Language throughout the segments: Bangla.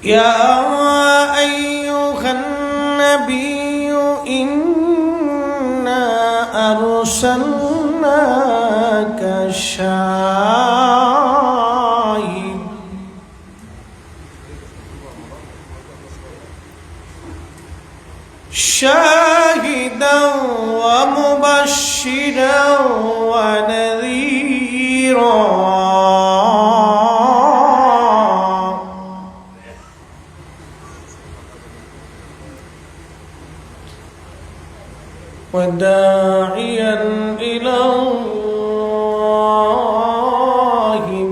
يا أيها النبي إنا أرسلناك شاهدا ومبشرا ونذيرا وداعيا إلى الله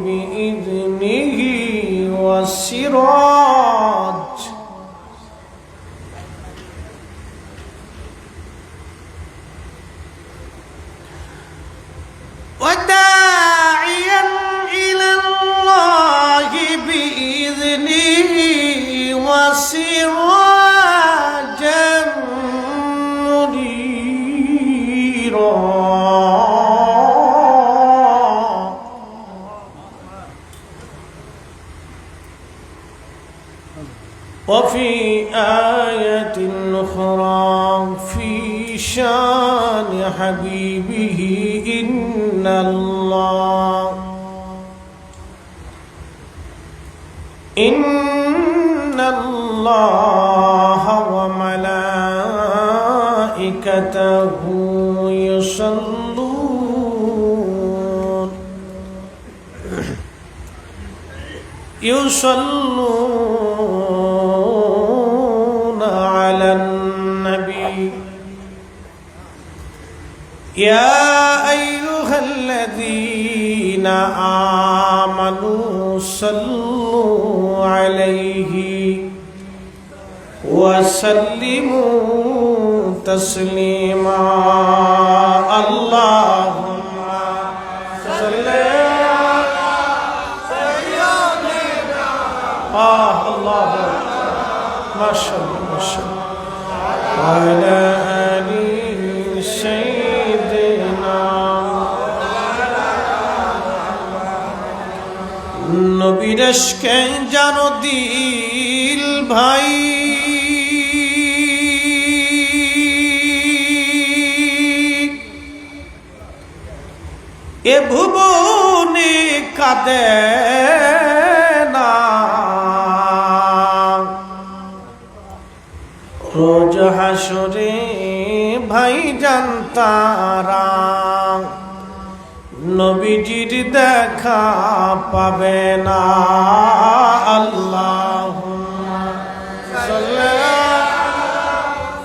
بإذنه والسراج وداعيا إلى الله بإذنه وسراجا منيرا وفي آية أخرى في شان حبيبه إن الله وملائكته يصلون على النبي يا أيها الذين آمنوا صلوا عليه وسلموا تسليما اللهم صل على سيدنا الله ما شاء الله ما شاء الله وعلى آل سيدنا নবীর ইশকে জানো দিল ভাই এ ভুবনে কাঁদে না রোজ হাসরে ভাই জানতারা নবীজির দেখা পাবে না আল্লাহুম্মা সাল্লি আলা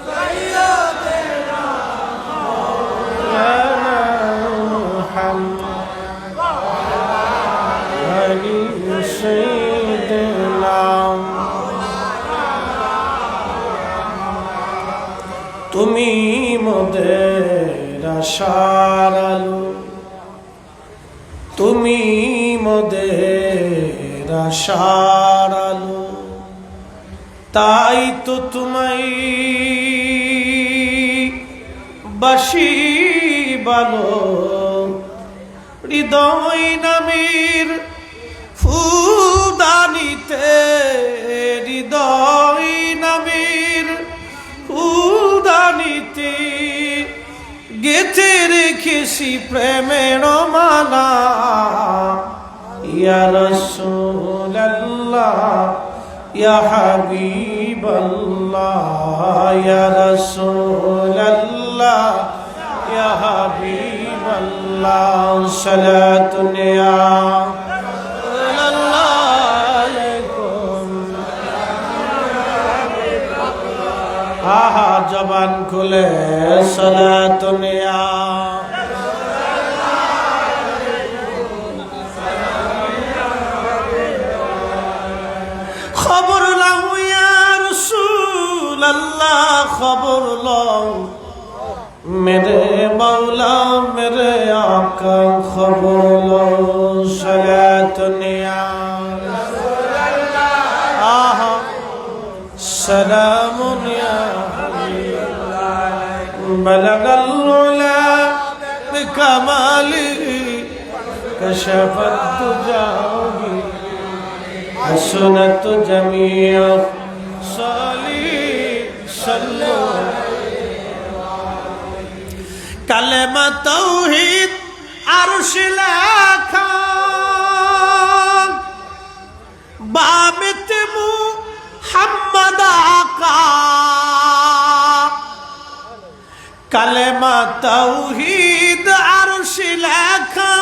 সাইয়্যিদিনা মাওলানা মুহাম্মদ আলি সাইয়্যিদিনা তুমি মোদের আশার আলো তুমি মোদের আশার আলো তাই তো তোমায় বাসি ভালো হৃদয় নামের ফুলদানিতে হৃদয় নামের ফুলদানিতে গেঁথে রেখেছি প্রেমের মালা ইয়া রাসূলুল্লাহ ইয়া হাবিবাল্লাহ ইয়া রাসূলুল্লাহ ইয়া হাবিবাল্লাহ সালাতুন ইয়া জবান খুলে সালাতুন ইয়া খবর লাও ইয়া রাসূলুল্লাহ খবর লাও মেরে মাওলা মেরে আকা খবর লাও সালাতুন ইয়া রাসূলুল্লাহ সালামুন ইয়া بلغ العلا بكماله كشف الدجى حسنت جميع صلوا কালেমা তাওহীদ আরশ লেখা বামেতে মুহাম্মদ আকা কালেমা তাওহীদ আরশ লেখা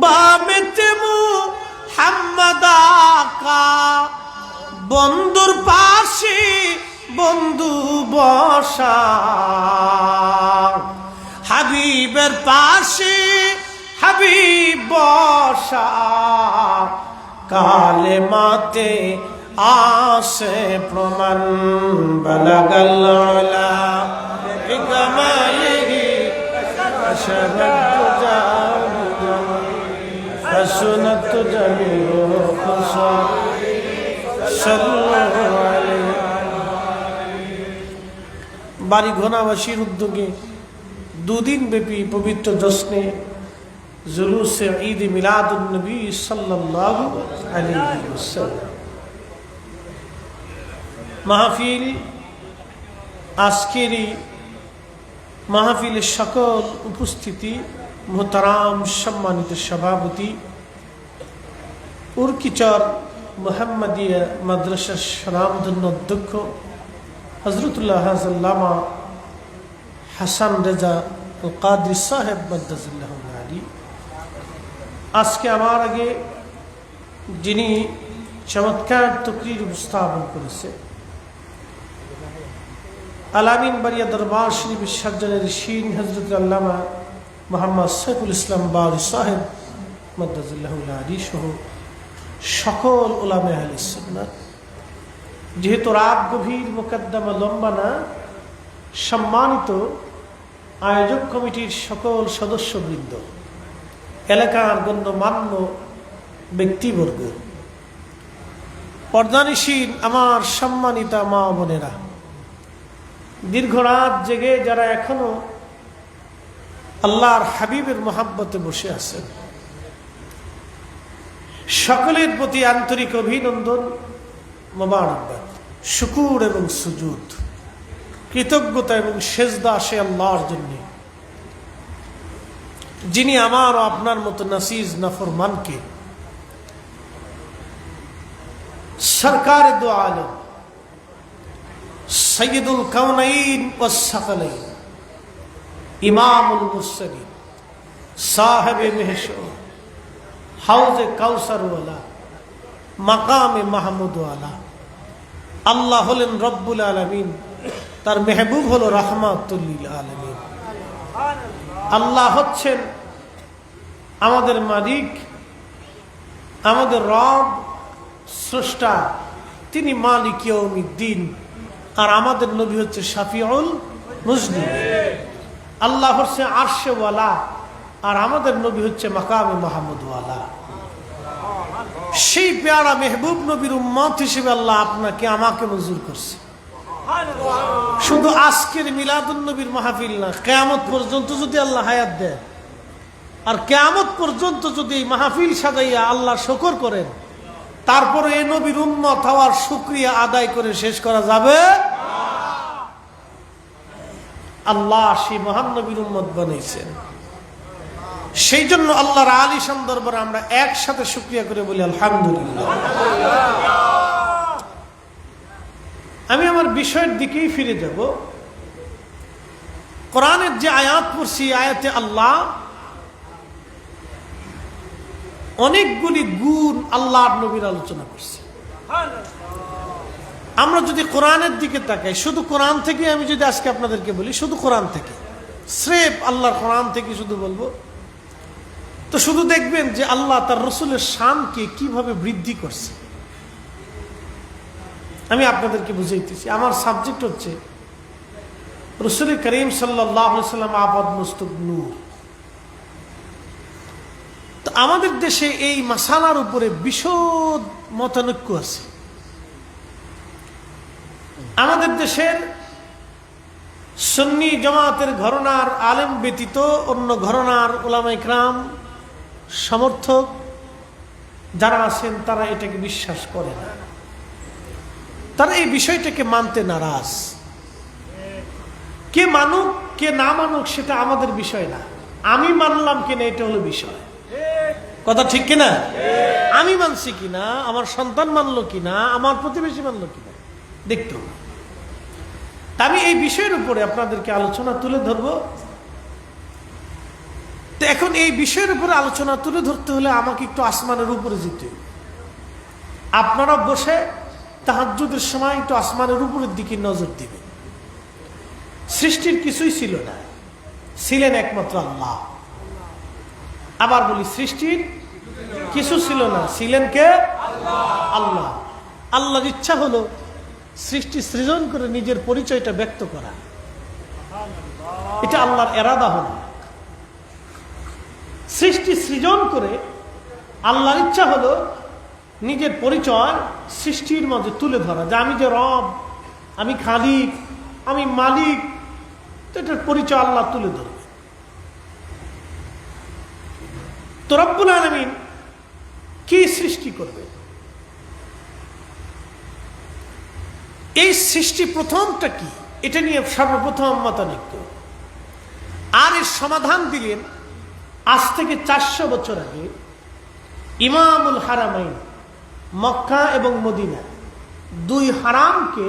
বামেতে মুহাম্মদ আকা বন্ধুর পাশে বন্ধু বসা হাবিবের পাশে হাবিব বসা কালেমাতে আসে প্রমাণ বালাগাল উলা বিকামালিহি শারাত হাসনাত জামিউ খুসালি সাল্লাল্লাহু আলাইহি বাড়ি ঘোনাবাসীর উদ্যোগে দুদিন ব্যাপী পবিত্র জশ্নে জুলুসে ঈদ মিলাদুন নবী সাল্লাল্লাহু আলাইহি ওয়াসাল্লাম মাহফিল আজকের এই মাহফিলের সকল উপস্থিতি মোহতারাম সম্মানিত সভাপতি উরকিচর মুহাম্মদিয়া মাদ্রাসার স্বনামধন্য অধ্যক্ষ হযরতুল্লাহ আল্লামা হাসান রেজা আল কাদরি সাহেব মাদ্দাজিল্লাহু আলী আজকে আমার আগে যিনি চমৎকার তকরির উপস্থাপন করেছে আলামিন বাড়িয়া দরবার শরীফ সাজ্জানের শিন হযরত আল্লামা মুহাম্মদ সাইফুল ইসলাম বারি সাহেব মাদ্দাজিল্লাহু আলী সহ সকল উলামায়ে আহলে সুন্নাত যেহেতু রাত গভীর মোকদ্দমা লম্বা না সম্মানিত আয়োজক কমিটির সকল সদস্যবৃন্দ এলাকার গণ্যমান্য ব্যক্তিবর্গ পর্দানিশীন আমার সম্মানিতা মা বোনেরা দীর্ঘ রাত জেগে যারা এখনো আল্লাহর হাবিবের মহাব্বতে বসে আছেন সকলের প্রতি আন্তরিক অভিনন্দন মোবারকবাদ শুকুর এবং সুজুদ কৃতজ্ঞতা এবং সেজদা আসে আল্লাহর জন্য যিনি আমার ও আপনার মতো নাসিজ নাফরমানকে সরকারে দো আলম সৈয়দুল কাউনাইন ওয়াস সাকালাইন ইমামুল মুরসালিন সাহেবে মেহশর হাউজে কাউসার ওয়ালা মাকামে মাহমুদ ওয়ালা আল্লাহ হলেন রব্বুল আলামিন তার মেহবুব হলো রাহমাতুল লিল আলামিন আল্লাহ হচ্ছেন আমাদের মালিক আমাদের রব স্রষ্টা তিনি মালিক ইয়াউমিদ্দিন আর আমাদের নবী হচ্ছে শাফিউল মুজনিবিন আল্লাহ হচ্ছে আরশে ওয়ালা আর আমাদের নবী হচ্ছে মাকামে মাহমুদ ওয়ালা সেই পেয়ারা মেহবুব নবীর উম্মত হিসেবে আল্লাহ আপনাকে আমাকে মঞ্জুর করছে শুধু আজকের মিলাদুন নবীর মাহফিল না কিয়ামত পর্যন্ত যদি আল্লাহ হায়াত দেয় আর কিয়ামত পর্যন্ত যদি এই মাহফিল সাজাইয়া আল্লাহ শুকর করেন তারপরে এই নবীর উম্মত হওয়ার শুকরিয়া আদায় করে শেষ করা যাবে আল্লাহ সেই মহান নবীর উম্মত বানাইছেন সেই জন্য আল্লাহর আলিশান দরবারে আমরা একসাথে শুকরিয়া করে বলি আলহামদুলিল্লাহ আমি আমার বিষয়ের দিকেই ফিরে যাব কোরআনের যে আয়াত পড়ছি আয়াতে আল্লাহ অনেকগুলি গুণ আল্লাহর নবীর আলোচনা করছে আমরা যদি কোরআনের দিকে তাকাই শুধু কোরআন থেকে আমি যদি আজকে আপনাদেরকে বলি শুধু কোরআন থেকে স্রেফ আল্লাহর কোরআন থেকে শুধু বলবো তো শুধু দেখবেন যে আল্লাহ তার রসুলের শানকে কিভাবে বৃদ্ধি করছে আমি আপনাদেরকে বুঝাইতেছি আমার সাবজেক্ট হচ্ছে রসুল করিম সাল্লাল্লাহু আলাইহি সাল্লাম আবাদ মুস্তুক নূর তো আমাদের দেশে এই মাসালার উপরে বিশদ মতানৈক্য আছে আমাদের দেশের সুন্নি জামাতের ঘরানার আলেম ব্যতীত অন্য ঘরানার উলামা ইকরাম সমর্থক যারা আছেন তারা এটাকে বিশ্বাস করে না, তারা এই বিষয়টাকে মানতে নারাজ। কে মানুক কে না মানুক সেটা আমাদের বিষয় না, আমি মানলাম কিনা এটা হলো বিষয়। কথা ঠিক কিনা? আমি মানছি কিনা, আমার সন্তান মানলো কিনা, আমার প্রতিবেশী মানলো কিনা দেখতে হবে। আমি এই বিষয়ের উপরে আপনাদেরকে আলোচনা তুলে ধরবো। তো এখন এই বিষয়ের উপরে আলোচনা তুলে ধরতে হলে আমাকে একটু আসমানের উপরে যেতে হবে। আপনারা বসে তাহাজ্জুদের সময় একটু আসমানের উপরের দিকে নজর দিবেন। সৃষ্টির কিছুই ছিল না, ছিলেন একমাত্র আল্লাহ। আবার বলি, সৃষ্টির কিছু ছিল না, ছিলেন কে? আল্লাহ। আল্লাহর ইচ্ছা হলো সৃষ্টি সৃজন করে নিজের পরিচয়টা ব্যক্ত করা, এটা আল্লাহর এরাদা হলো। সৃষ্টি সৃজন করে আল্লাহর ইচ্ছা হলো নিজের পরিচয় সৃষ্টির মাঝে তুলে ধরা, যে আমি যে রব, আমি খালিক, আমি মালিক, তো এটার পরিচয় আল্লাহ তুলে ধরবে। তো রব্বুল আলামিন কি সৃষ্টি করবে? এই সৃষ্টি প্রথমটা কি এটা নিয়ে সর্বপ্রথম মতানৈক্য। আর এর সমাধান দিলেন আজ থেকে 400 বছর আগে ইমামুল হারামাইন, মক্কা এবং মদিনা, দুই হারামকে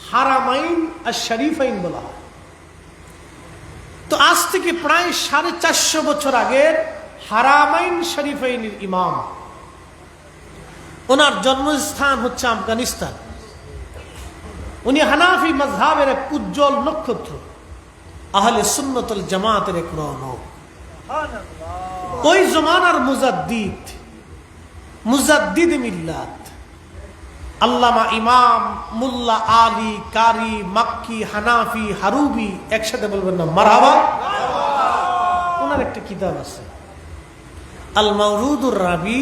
হারামাইন আর শরীফাইন বলা হয়। তো আজ থেকে প্রায় 450 বছর আগের হারামাইন শরীফাইনের ইমাম, ওনার জন্মস্থান হচ্ছে আফগানিস্তান। উনি হানাফি মাযহাবের এক উজ্জ্বল নক্ষত্র, আহলে সুন্নাতুল জামাতের এক রৌনক। ওই জমানার মুজাদ্দিদ মিল্লাত আল্লামা ইমাম মুল্লা আলী কারি মাক্কি হানাফি হারুবি, একসাথে বলবেন না মারহাবা। ওনার একটা কিতাব আছে আল মাওরুদুর রাবি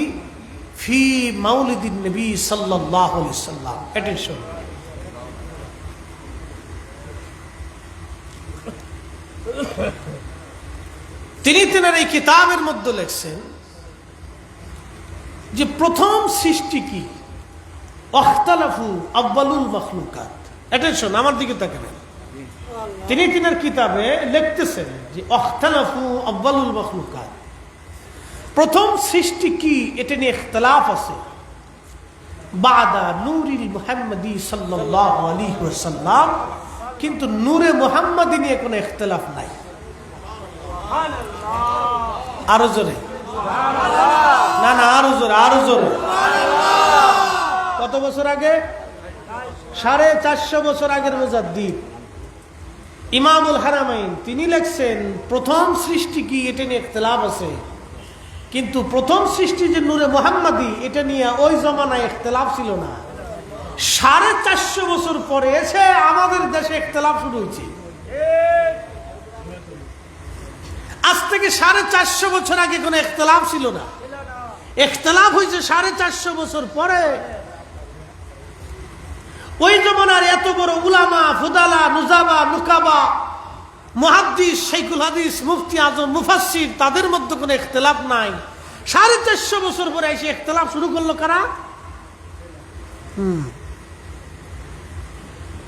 ফি মাউলিদিন নবী সাল্লাল্লাহু আলাইহি সাল্লাম। অ্যাটেনশন, তিনি তেনার এই কিতাবের মধ্যে লিখছেন যে প্রথম সৃষ্টি কি? ওয়াখতালাফু আউয়ালুল মাখলুকাত। অ্যাটেনশন, আমার দিকে তাকান। তিনি তেনার কিতাবে লিখতেছেন যে ওয়াখতালাফু আউয়ালুল মাখলুকাত, প্রথম সৃষ্টি কি এটা নিয়ে ইখতিলাফ আছে। বাদা নূরিল মুহাম্মাদি সাল্লাল্লাহু আলাইহি ওয়াসাল্লাম, কিন্তু নূরে মুহাম্মাদি নিয়ে কোনো ইখতিলাফ নাই। আরো জোরে না, না আরো জোরে, আরো জোরে। কত বছর আগে? 450 বছর আগের মুজাদ্দিদ ইমামুল হারামাইন, তিনি লিখছেন প্রথম সৃষ্টি কি এটা নিয়ে ইখতিলাফ আছে, কিন্তু প্রথম সৃষ্টি যে নূরে মুহাম্মাদি এটা নিয়ে ওই জমানায় ইখতিলাফ ছিল না। 450 বছর পরে এসে আমাদের দেশে ইখতিলাফ শুরু হয়েছে। আজ থেকে 450 বছর আগে কোনো ইখতিলাফ ছিল না, ইখতিলাফ হয়েছে 450 বছর পরে। ওই জমানার এত বড় উলামা, ফুদালা, নুজাবা, নুকাবা, মুহাদ্দিস, শাইখুল হাদিস, মুফতি আজম, মুফাসসির, তাদের মধ্যে কোনো ইখতিলাফ নাই। 450 বছর পরে এসে ইখতিলাফ শুরু করলো কারা?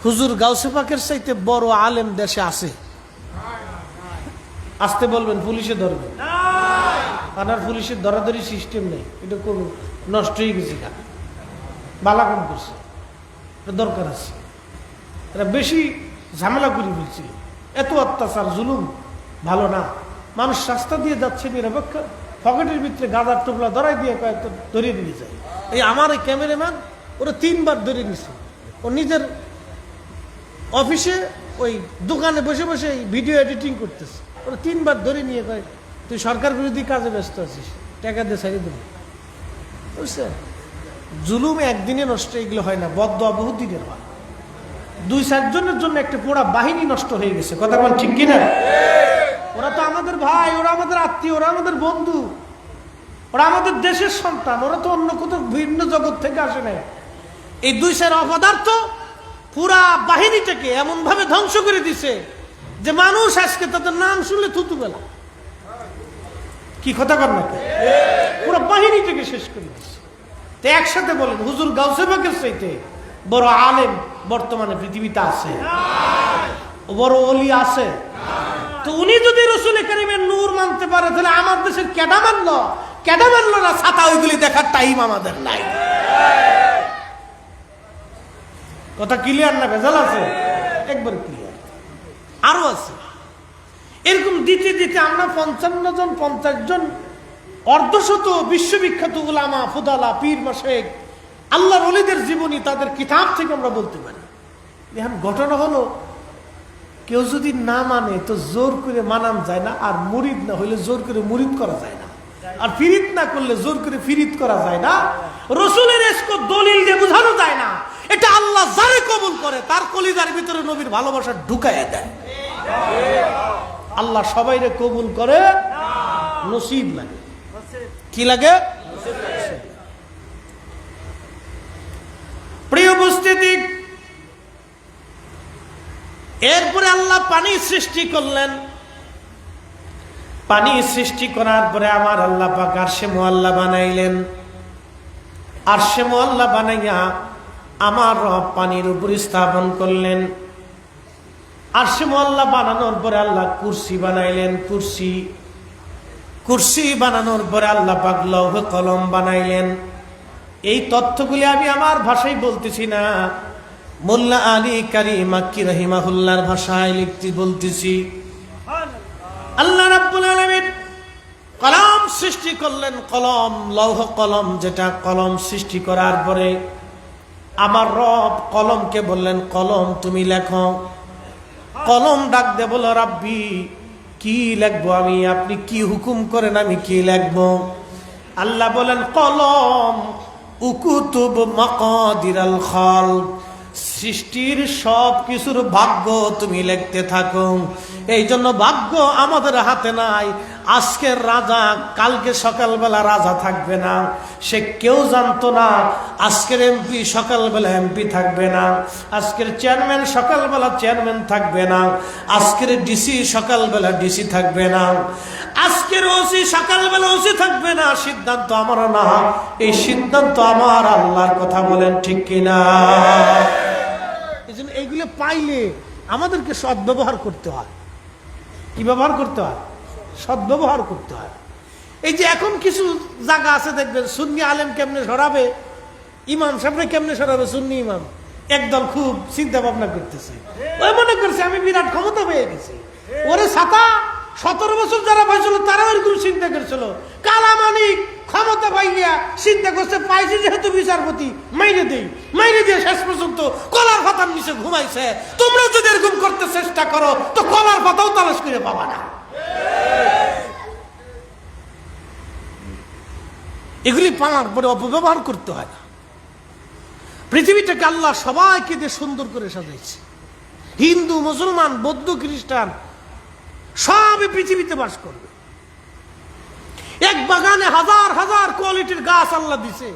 হুজুর গাউসে পাকের চাইতে বড় আলেম দেশে আছে? আসতে বলবেন, পুলিশে ধরবে। আর পুলিশের ধরাধরি সিস্টেম নেই, এটা কোন নষ্ট হয়ে গেছে, বালা কম করছে, দরকার আছে। এরা বেশি ঝামেলা করে ফেলছিল, এত অত্যাচার জুলুম ভালো না। মানুষ রাস্তা দিয়ে যাচ্ছে নিরপেক্ষ, পকেটের ভিতরে গাদার টুকরা ধরাই দিয়ে কয়েকটা ধরিয়ে দিয়ে যায়। এই আমার এই ক্যামেরাম্যান ওরা 3 বার ধরে নিছে। ও নিজের অফিসে ওই দোকানে বসে বসে ভিডিও এডিটিং করতেছে, ওরা 3 বার ধরে নিয়ে কয় তুই সরকার বিরোধী কাজে ব্যস্ত আছিস, টাকা দিয়ে ছাড়িয়ে দেবো। বুঝছেন, জুলুম একদিনে নষ্ট এগুলো হয় না, বদদোয়া বহু দিনের হয়। 2-4 জনের জন্য একটা পুরা বাহিনী নষ্ট হয়ে গেছে। কথা বল ঠিক কিনা? ওরা তো আমাদের ভাই, ওরা আমাদের আত্মীয়, ওরা আমাদের বন্ধু, ওরা আমাদের দেশের সন্তান, ওরা তো অন্য কোথাও ভিন্ন জগৎ থেকে আসে নাই। এই 2-4 অপদার্থ পুরা বাহিনীটাকে এমন ভাবে ধ্বংস করে দিছে যে মানুষ আজকে তাদের নাম শুনলে থুতু বেলা। কি কথা কর নাকি? পুরা বাহিনীটাকে শেষ করে দিছে। তো একসাথে বলেন, হুজুর গাউসে পাকের চাইতে বড় আলেম বর্তমানে পৃথিবীতে আছে? বড় ওলি আছে? তো উনি যদি রসুল কারীমের নূর মানতে পারে, তাহলে আমার দেশের কেডা মানলো না? ছাতা ওইগুলি দেখার টাইম আমাদের নাই। কথা ক্লিয়ার না ভেজাল আছে? একবার ক্লিয়ার। আরো আছে এরকম দিতে দিতে আমরা 55 জন 50 জন অর্ধশত বিশ্ববিখ্যাত উলামা, ফুদালা, পীর, মাশায়েখ, আল্লাহর ওলিদের জীবনী, তাদের কিতাব থেকে আমরা বলতে পারি। এখন ঘটনা হলো, কেউ যদি না মানে তো জোর করে মানান যায় না, আর মুরিদ না হইলে জোর করে মুরিদ করা যায় না, আর ফিরিত না করলে জোর করে ফিরিত করা যায় না। রসুলের ইশক দলিল দিয়ে বোঝানো যায় না। এটা আল্লাহ যারে কবুল করে তার কলিজার ভিতরে নবীর ভালোবাসা ঢুকাইয়া দেয়। আল্লাহ সবাইরে কবুল করে, নসিব লাগে। কি লাগে? প্রিয় উপস্থিতি, এরপরে আল্লাহ পানি সৃষ্টি করলেন। পানি সৃষ্টি করার পরে আমার আল্লাহ পাক আরশে মুআল্লা বানাইলেন। আরশে মুআল্লা বানাইয়া আমার রব পানির উপর স্থাপন করলেন। আরশে মুআল্লা বানানোর পরে আল্লাহ কুরসি বানাইলেন। কুরসি বানানোর পরে আল্লাহ পাক লৌহ কলম বানাইলেন। এই তথ্যগুলি আমি আমার ভাষায় বলতেছি না, মোল্লা আলী কারি মাক্কি রাহিমাহুল্লাহর ভাষায় বলতেছি। আল্লাহ রাব্বুল আলামিন কলম সৃষ্টি করলেন। কলম, লৌহ কলম, যেটা কলম সৃষ্টি করার পরে আমার রব কলমকে বললেন, কলম তুমি লেখো। কলম ডাক দে বলো, রাব্বি কি লিখবো আমি? আপনি কি হুকুম করেন আমি কি লিখবো? আল্লাহ বলেন, কলম উকুতুব মাকাদিরাল খালক, সৃষ্টির সব কিছুর ভাগ্য তুমি লিখতে থাকো। এই জন্য ভাগ্য আমাদের হাতে নাই। আজকের রাজা কালকে সকালবেলা রাজা থাকবে না, সে কেউ জানতো না। আজকের এমপি সকালবেলা এমপি থাকবে না, আজকের চেয়ারম্যান সকালবেলা চেয়ারম্যান থাকবে না, আজকের ডিসি সকালবেলা ডিসি থাকবে না, আজকের ওসি সকালবেলা ওসি থাকবে না। সিদ্ধান্ত আমার না, এই সিদ্ধান্ত আমার আল্লাহর। কথা বলেন ঠিক কিনা? এই জন্য এইগুলো পাইলে আমাদেরকে সদ্ব্যবহার করতে হয়। কি ব্যবহার করতে হয়? সদ্ব্যবহার করতে হয়। এই যে এখন কিছু জায়গা আছে দেখবেন, সুন্নি আলেম কেমনে সরাবে, ইমাম সাহেবরা কেমনে সরাবে, সুন্নি ইমাম একদল খুব চিন্তা ভাবনা করতেছে। ওই মনে করছে আমি বিরাট ক্ষমতা পেয়ে গেছি। ওরে ছাতা 17 বছর যারা পাইছিল তারা ওইরকম চিন্তা করছিল। কালামানিক ক্ষমতা পাইয়া চিন্তা করছে, পাইছি যেহেতু বিচারপতি, মাইরে দিয়ে শেষ পর্যন্ত কলার পাতার নিচে ঘুমাইছে। তোমরা যদি এরকম করতে চেষ্টা করো তো কলার পাতাও তালাশ করে পাবা না। এগুলি পাওয়ার পরে অপব্যবহার করতে হয় না। পৃথিবীটাকে আল্লাহ সবাইকে দিয়ে সুন্দর করে সাজাইছে। হিন্দু, মুসলমান, বৌদ্ধ, খ্রিস্টান সবই পৃথিবীতে বাস করবে। এক বাগানে হাজার হাজার কোয়ালিটির গাছ আল্লাহ দিছে।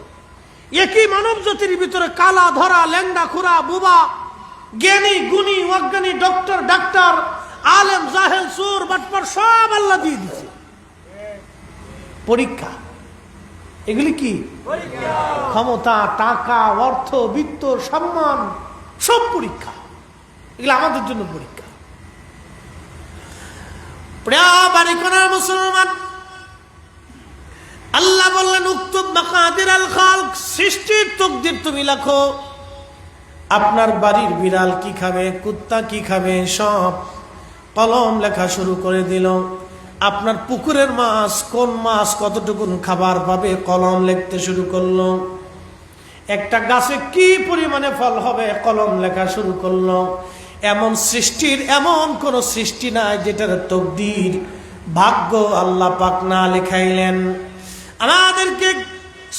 একই মানব জাতির ভিতরে কালা, ধরা, ল্যাংড়া, খুরা, বুবা, জ্ঞানী, গুণী, অজ্ঞানী, ডক্টর, ডাক্তার, আলেম, জাহেল, চোর, বাটপার সব আল্লাহ দিয়ে দিছে। পরীক্ষা। এগুলি কি? ক্ষমতা, টাকা, অর্থ, বিত্ত, সম্মান, সব পরীক্ষা। এগুলো আমাদের জন্য পরীক্ষা। মুসলমান, আল্লাহ বললেন, উক্তুব মাকাদিরাল খালক, সৃষ্টির তাকদীর তুমি লেখো। আপনার বাড়ির বিড়াল কি খাবে, কুত্তা কি খাবে, সব কলম লেখা শুরু করে দিল। আপনার পুকুরের মাছ, কোন মাছ কতটুকুন খাবার পাবে, কলম লিখতে শুরু করলো। একটা গাছে কি পরিমাণে ফল হবে, কলম লেখা শুরু করলো। এমন সৃষ্টির এমন কোন সৃষ্টি নাই যেটার তাকদীর, ভাগ্য আল্লাহ পাক না লেখাইলেন। আমাদেরকে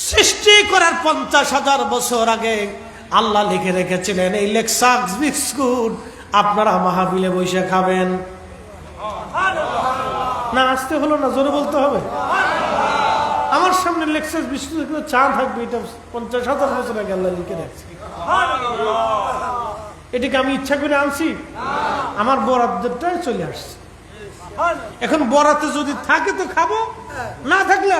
সৃষ্টি করার 50,000 বছর আগে আল্লাহ লিখে রেখেছিলেন, এই লেক্সাস বিস্কুট আপনারা মাহফিলে বসে খাবেন। না আসতে হলো না, জোরে বলতে হবে। আমার সামনে লেক্সাস বিস্কুট চা থাকবে, এটা 50,000 বছর আগে আল্লাহ লিখে রেখেছে। এটাকে আমি ইচ্ছা করে আনছি? আমার বরাদ্দটাই চলে আসছে। এখন বরাতে যদি থাকে তো খাবো, না থাকলে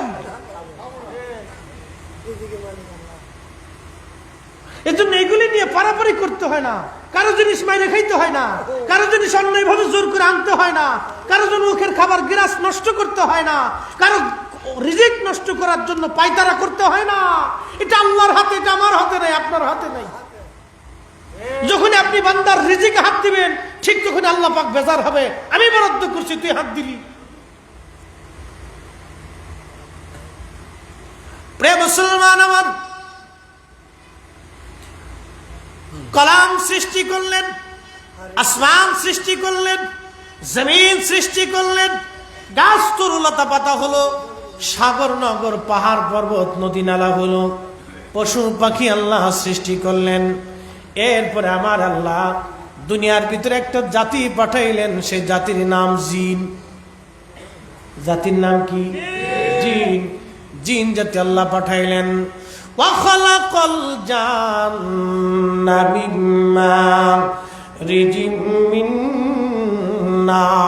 এজন্য এগুলি নিয়ে পারাপারি করতে হয় না, কারো জিনিস মাইরে খাইতে হয় না, কারো জিনিস অন্যায়ভাবে জোর করে আনতে হয় না, কারো জন্য মুখের খাবার গ্রাস নষ্ট করতে হয় না, কারো রিজিক নষ্ট করার জন্য পায়তারা করতে হয় না। এটা আল্লাহর হাতে, এটা আমার হাতে নাই, আপনার হাতে নাই। যখন আপনি বান্দার রিজিকে হাত দিবেন ঠিক তখন আল্লাহ পাক বেজার হবে, আমি বরাদ্দ করছি তুই হাত দিলি। প্রিয় মুসলমান আমার, কলাম সৃষ্টি করলেন, আসমান সৃষ্টি করলেন, জমিন সৃষ্টি করলেন, গাছ তরুলতা পাতা হলো, সাগর নগর পাহাড় পর্বত নদী নালা হলো, পশু পাখি আল্লাহ সৃষ্টি করলেন। এরপরে আমার আল্লাহ দুনিয়ার ভিতরে একটা জাতি পাঠাইলেন, সেই জাতির নাম জিন। জাতির নাম কি? জিন। জিন জাতি আল্লাহ পাঠাইলেন। ওয়াখালাকাল জান্না মিন মারিজিম মিন নার।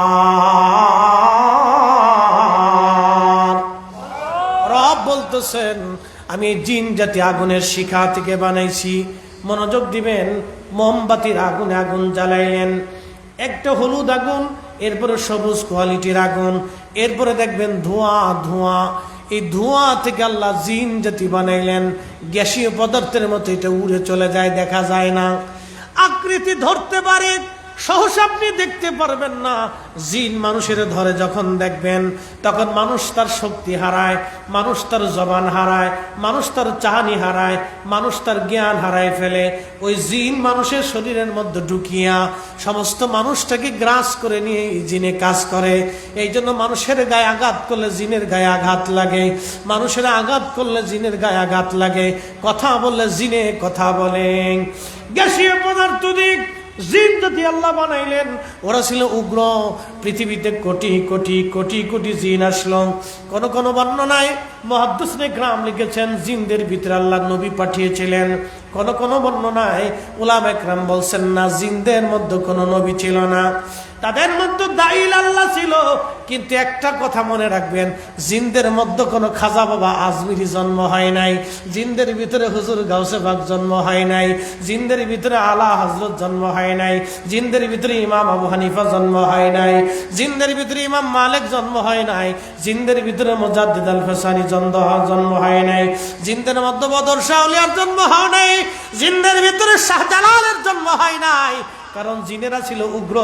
রব বলতেছেন আমি জিন জাতি আগুনের শিখা থেকে বানাইছি। মনোযোগ দিবেন, মোমবাতির আগুনে আগুন জ্বালাইলেন, একটা হলুদ আগুন, এরপরে সবুজ কোয়ালিটির আগুন, এরপরে দেখবেন ধোঁয়া ধোঁয়া। এই ধোঁয়া থেকে আল্লাহ জিন জাতি বানাইলেন। গ্যাসীয় পদার্থের মতো এটা উড়ে চলে যায়, দেখা যায় না, আকৃতি ধরতে পারে, সহসা আপনি দেখতে পারবেন না। জিন মানুষের ধরে যখন দেখবেন তখন মানুষ তার শক্তি হারায়, মানুষ তার জবান হারায়, মানুষ তার চাহানি হারায়, মানুষ তার জ্ঞান হারায় ফেলে। ওই জিন মানুষের শরীরের মধ্যে ঢুকিয়া সমস্ত মানুষটাকে গ্রাস করে নিয়ে এই জিনে কাজ করে। এই জন্য মানুষের গায়ে আঘাত করলে জিনের গায়ে আঘাত লাগে, মানুষের আঘাত করলে জিনের গায়ে আঘাত লাগে, কথা বললে জিনে কথা বলেন। গ্যাসীয় পদার্থ দিক জিন যদি আল্লাহ বানাইলেন, ওরা ছিল উগ্র। পৃথিবীতে কোটি কোটি কোটি কোটি জিন আসলো। কোন কোন বর্ণনায় মুহাদ্দিসিনে কিরাম লিখেছেন জিনদের ভিতরে আল্লাহ নবী পাঠিয়েছিলেন। কোন কোন বর্ণনায় উলামায়ে কিরাম বলছেন না, জিনদের মধ্যে কোনো নবী ছিল না, তাদের মধ্যে দাইল আল্লাহ ছিল। কিন্তু একটা কথা মনে রাখবেন, জিনদের মধ্যে কোনো খাজা বাবা আজমিরি জন্ম হয় নাই, জিনদের ভিতরে হুজুর গাউসে পাক জন্ম হয় নাই, জিনদের ভিতরে আলা হযরত জন্ম হয় নাই, জিনদের ভিতরে ইমাম আবু হানিফা জন্ম হয় নাই, জিনদের ভিতরে ইমাম মালিক জন্ম হয় নাই, জিনদের ভিতরে মুজাদ্দিদ আল ফাসানি জন্ম হয় নাই, জিনদের মধ্যে বদর শাহ আউলিয়ার জন্ম হয় নাই, জিনদের ভিতরে শাহজালালের জন্ম হয় নাই। কারণ জিনেরা ছিল উগ্র,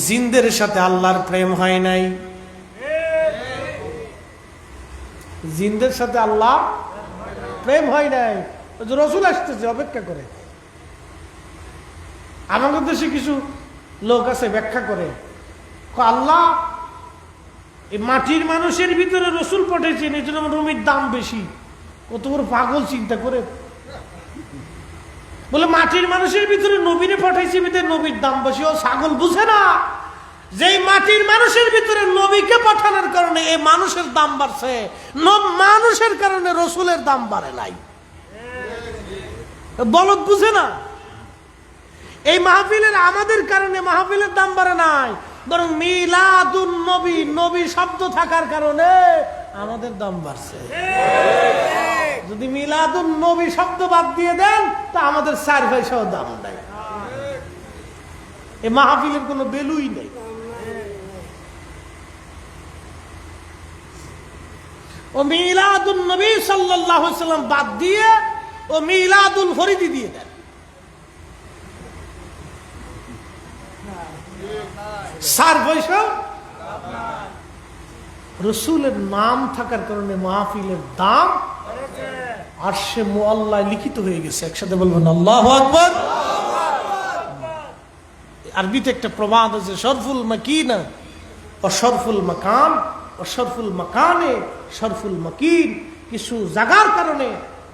জিনদের সাথে আল্লাহর প্রেম হয় নাই। জিনদের সাথে আল্লাহ প্রেম হয় নাই। রসুল আসতেছে, অপেক্ষা করে। আমাদের দেশে কিছু লোক আছে ব্যাখ্যা করে, আল্লাহ এই মাটির মানুষের ভিতরে রসুল পাঠিয়েছেন, এই জন্য রুমির দাম বেশি। কত বড় পাগল চিন্তা করে। বলে মাটির মানুষের ভিতরে নবীরে পাঠাইছি, ভিতরে নবীর দাম বেশি। ও ছাগল বুঝে না যে মাটির মানুষের ভিতরে নবীকে পাঠানোর কারণে এই মানুষের দাম বাড়ছে, মানুষের কারণে রসুলের দাম বাড়ে নাই। বলদ বুঝে না। এই মাহফিলের আমাদের কারণে মাহফিলের দাম বাড়ে নাই, বরং মিলাদুন নবী, নবী শব্দ থাকার কারণে আমাদের দাম বাড়ছে। যদি মিলাদুন নবী শব্দ বাদ দিয়ে দেন তা আমাদের 4 পয়সাও দাম দেয়। এই মাহফিলের কোনো ভ্যালুই নেই। ও মিলাদুন নবী সাল্লাল্লাহু আলাইহি ওয়াসাল্লাম বাদ দিয়ে ও মিলাদুল ফরিদি দিয়ে দেন। 4 পয়সা। রসুলের নাম থাকার কারণে মাহফিলের দাম আরশে মুআল্লায় লিখিত হয়ে গেছে। একসাথে বলবেন আল্লাহু আকবার। আরবিতে একটা প্রবাদ আছে, শরফুল মাকিনা ও শরফুল মাকান ও শরফুল মাকানে শরফুল মাকিন। কিছু জায়গার কারণে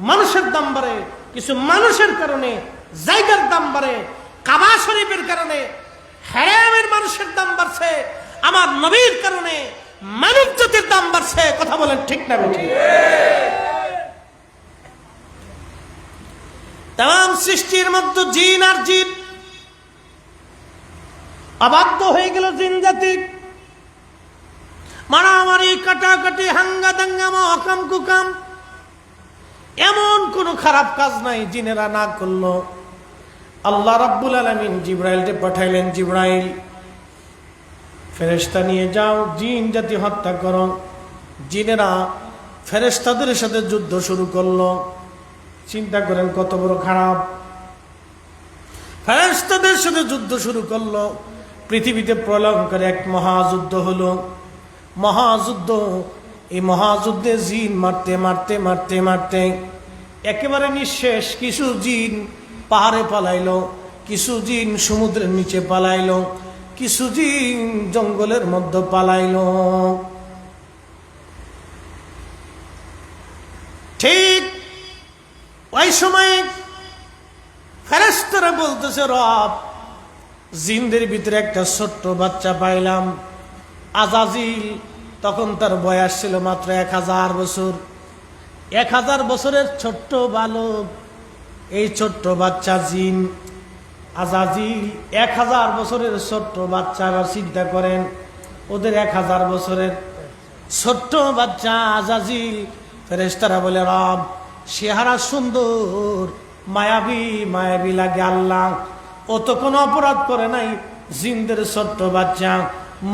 মানুষের দাম বাড়ে, কিছু মানুষের কারণে জায়গার দাম বাড়ে। কাবা শরীফের কারণে হারামের মানুষের দাম বাড়ছে, আমার নবীর কারণে মানব জাতির দাম বাড়ছে। কথা বলেন ঠিক না বেঠিক? তাম সৃষ্টির মধ্যে জিন আর জিন অবাধ্য হয়ে গেল। জিন জাতি মারামারি, কাটাকাটি, হাঙ্গা দাঙ্গামা, অকাম কুকাম, এমন কোনো খারাপ কাজ নাই জিনেরা না করলো। আল্লাহ রাব্বুল আলামিন জিবরাইলকে পাঠাইলেন, জিবরাইল ফেরেশতা নিয়ে যাও, জিন জাতি হত্যা করো। জিনেরা ফেরেশতাদের সাথে যুদ্ধ শুরু করলো। চিন্তা করেন কত বড় খারাপ। ফেরেশতাদের সাথে যুদ্ধ শুরু করলো। পৃথিবীতে প্রলয়ঙ্কর এক মহাযুদ্ধ হলো। মহাযুদ্ধ, এই মহাযুদ্ধে জিন মারতে মারতে মারতে মারতে একেবারে নিঃশেষ। কিছু জিন পাহাড়ে পালাইলো, কিছু জিন সমুদ্রের নিচে পালাইলো, কিছু জিন জঙ্গলের মধ্যে পালাইলো। ঠিক ওই সময় ফেরেশতারা বলতেছে, রব জিনদের ভিতরে একটা ছোট্ট বাচ্চা পাইলাম, আজাজিল। তখন তার বয়স ছিল মাত্র 1000 বছর। 1000 বছরের ছোট্ট বালক, এই ছোট্ট বাচ্চা জিন আজাজিল। 1000 বছরের ছোট্ট বাচ্চা। আবার চিন্তা করেন, ওদের 1000 বছরের ছোট্ট বাচ্চা আজাজিল। ফেরেশতারা বলে, রব চেহারা সুন্দর, মায়াবী মায়াবী লাগে আল্লাহ, ও তো কোনো অপরাধ করে নাই। জিনদের ছোট্ট বাচ্চা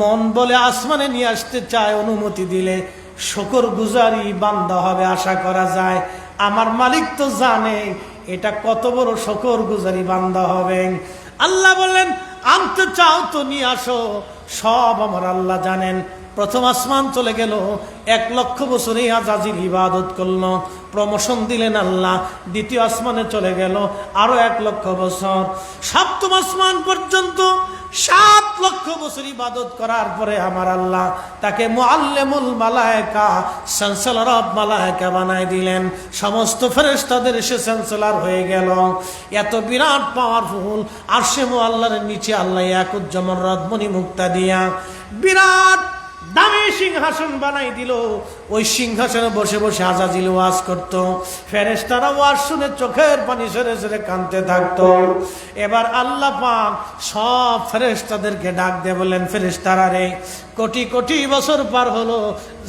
মন বলে আসমানে নিয়ে আসতে চায়, অনুমতি দিলে শুকর গুজারি বান্দা হবে আশা করা যায়। আমার মালিক তো জানে এটা কত বড় শুকর গুজারি বান্দা হবে। আল্লাহ বললেন, আনতে চাও তো নিয়ে আসো। সব আমার আল্লাহ জানেন। প্রথম আসমান চলে গেল, 1 লক্ষ বছরে আজাজিল ইবাদত করলো, প্রমোশন দিলেন আল্লাহ। দ্বিতীয় আসমানে চলে গেল, আরো 1 লক্ষ বছর। সপ্তম আসমান পর্যন্ত 7 লক্ষ বছর ইবাদত করার পরে আমার আল্লাহ তাকে মুআল্লিমুল মালায়েকা, চ্যান্সেলর অফ মালায়েকা বানাই দিলেন। সমস্ত ফেরেশতাদের সে চ্যান্সেলর হয়ে গেল। এত বিরাট পাওয়ারফুল। আরশে মুআল্লার নিচে আল্লাহ ইয়াকুজ্জামান রদমনি মুক্তা দিয়া বিরাট দামি সিংহাসন বানাই দিল। ওই সিংহাসনে বসে বসে আজাজিল ওয়াজ করত। ফেরেশতারা ওয়াজ শুনে চোখের পানি ঝরে ঝরে কাঁদতে থাকতো। এবার আল্লাহ পাক সব ফেরেশতাদেরকে ডাক দিয়ে বললেন, ফেরেশতারা রে, কোটি কোটি বছর পার হলো,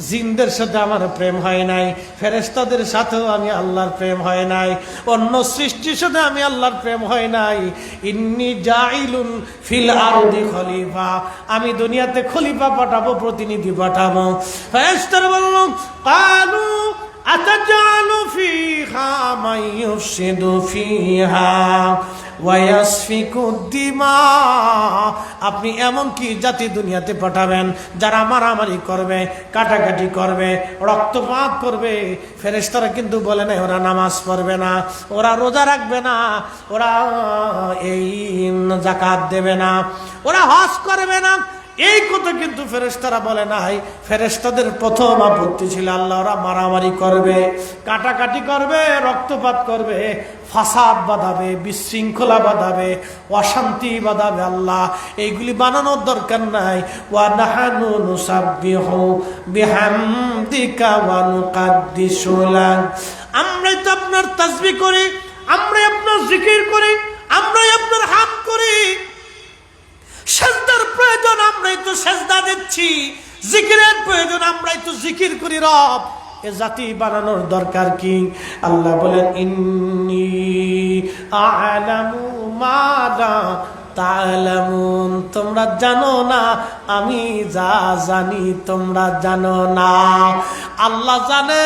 জিনদের সাথে আমার প্রেম হয় নাই, ফেরেশতাদের সাথেও আমি আল্লাহর প্রেম হয় নাই, অন্য সৃষ্টির সাথে আমি আল্লাহর প্রেম হয় নাই। ইন্নী জাইলুন ফিল আরদি খলিফা, আমি দুনিয়াতে খলিফা পাঠাবো, প্রতিনিধি পাঠাবো। ফেরেশতারা বলল, কালু আতাজালু ফিহা মান ইউফসিদু ফিহা ওয়া ইয়াসফিকু দিমা, আপনি এমন কি জাতি দুনিয়াতে পাঠাবেন যারা মারামারি করবে, কাটাকাটি করবে, রক্তপাত করবে। ফেরেশতারা কিন্তু বলে না ওরা নামাজ পড়বে না, ওরা রোজা রাখবে না, ওরা এই যাকাত দেবে না, ওরা হজ করবে না। এই কথা কিন্তু ফেরেশতারা বলে নাই। ফেরেশতাদের প্রথম আপত্তি ছিল আল্লাহ ওরা মারামারি করবে, কাটাকাটি করবে, রক্তপাত করবে, ফাসাদ বাঁধাবে, বিশৃঙ্খলা বাঁধাবে, অশান্তি বাঁধাবে। আল্লাহ এইগুলি বানানোর দরকার নাই। ওয়া নাহানু নুসাব্বিহু বিহামদিকা ওয়া নুকাদ্দিসু লাক, আমরাই তো আপনার তাসবিহ করি, আমরাই আপনার জিকির করি, আমরাই আপনার হামদ করি। সেজদার প্রয়োজন আমরাই তো সেজদা দিচ্ছি, জিকিরের প্রয়োজন আমরাই তো জিকির করি। রব এ জাতি বানানোর দরকার কি? আল্লাহ বলেন, ইন্নী আ'লামু মা লা তা'লামুন, তোমরা জানো না আমি যা জানি তোমরা জানো না। আল্লাহ জানে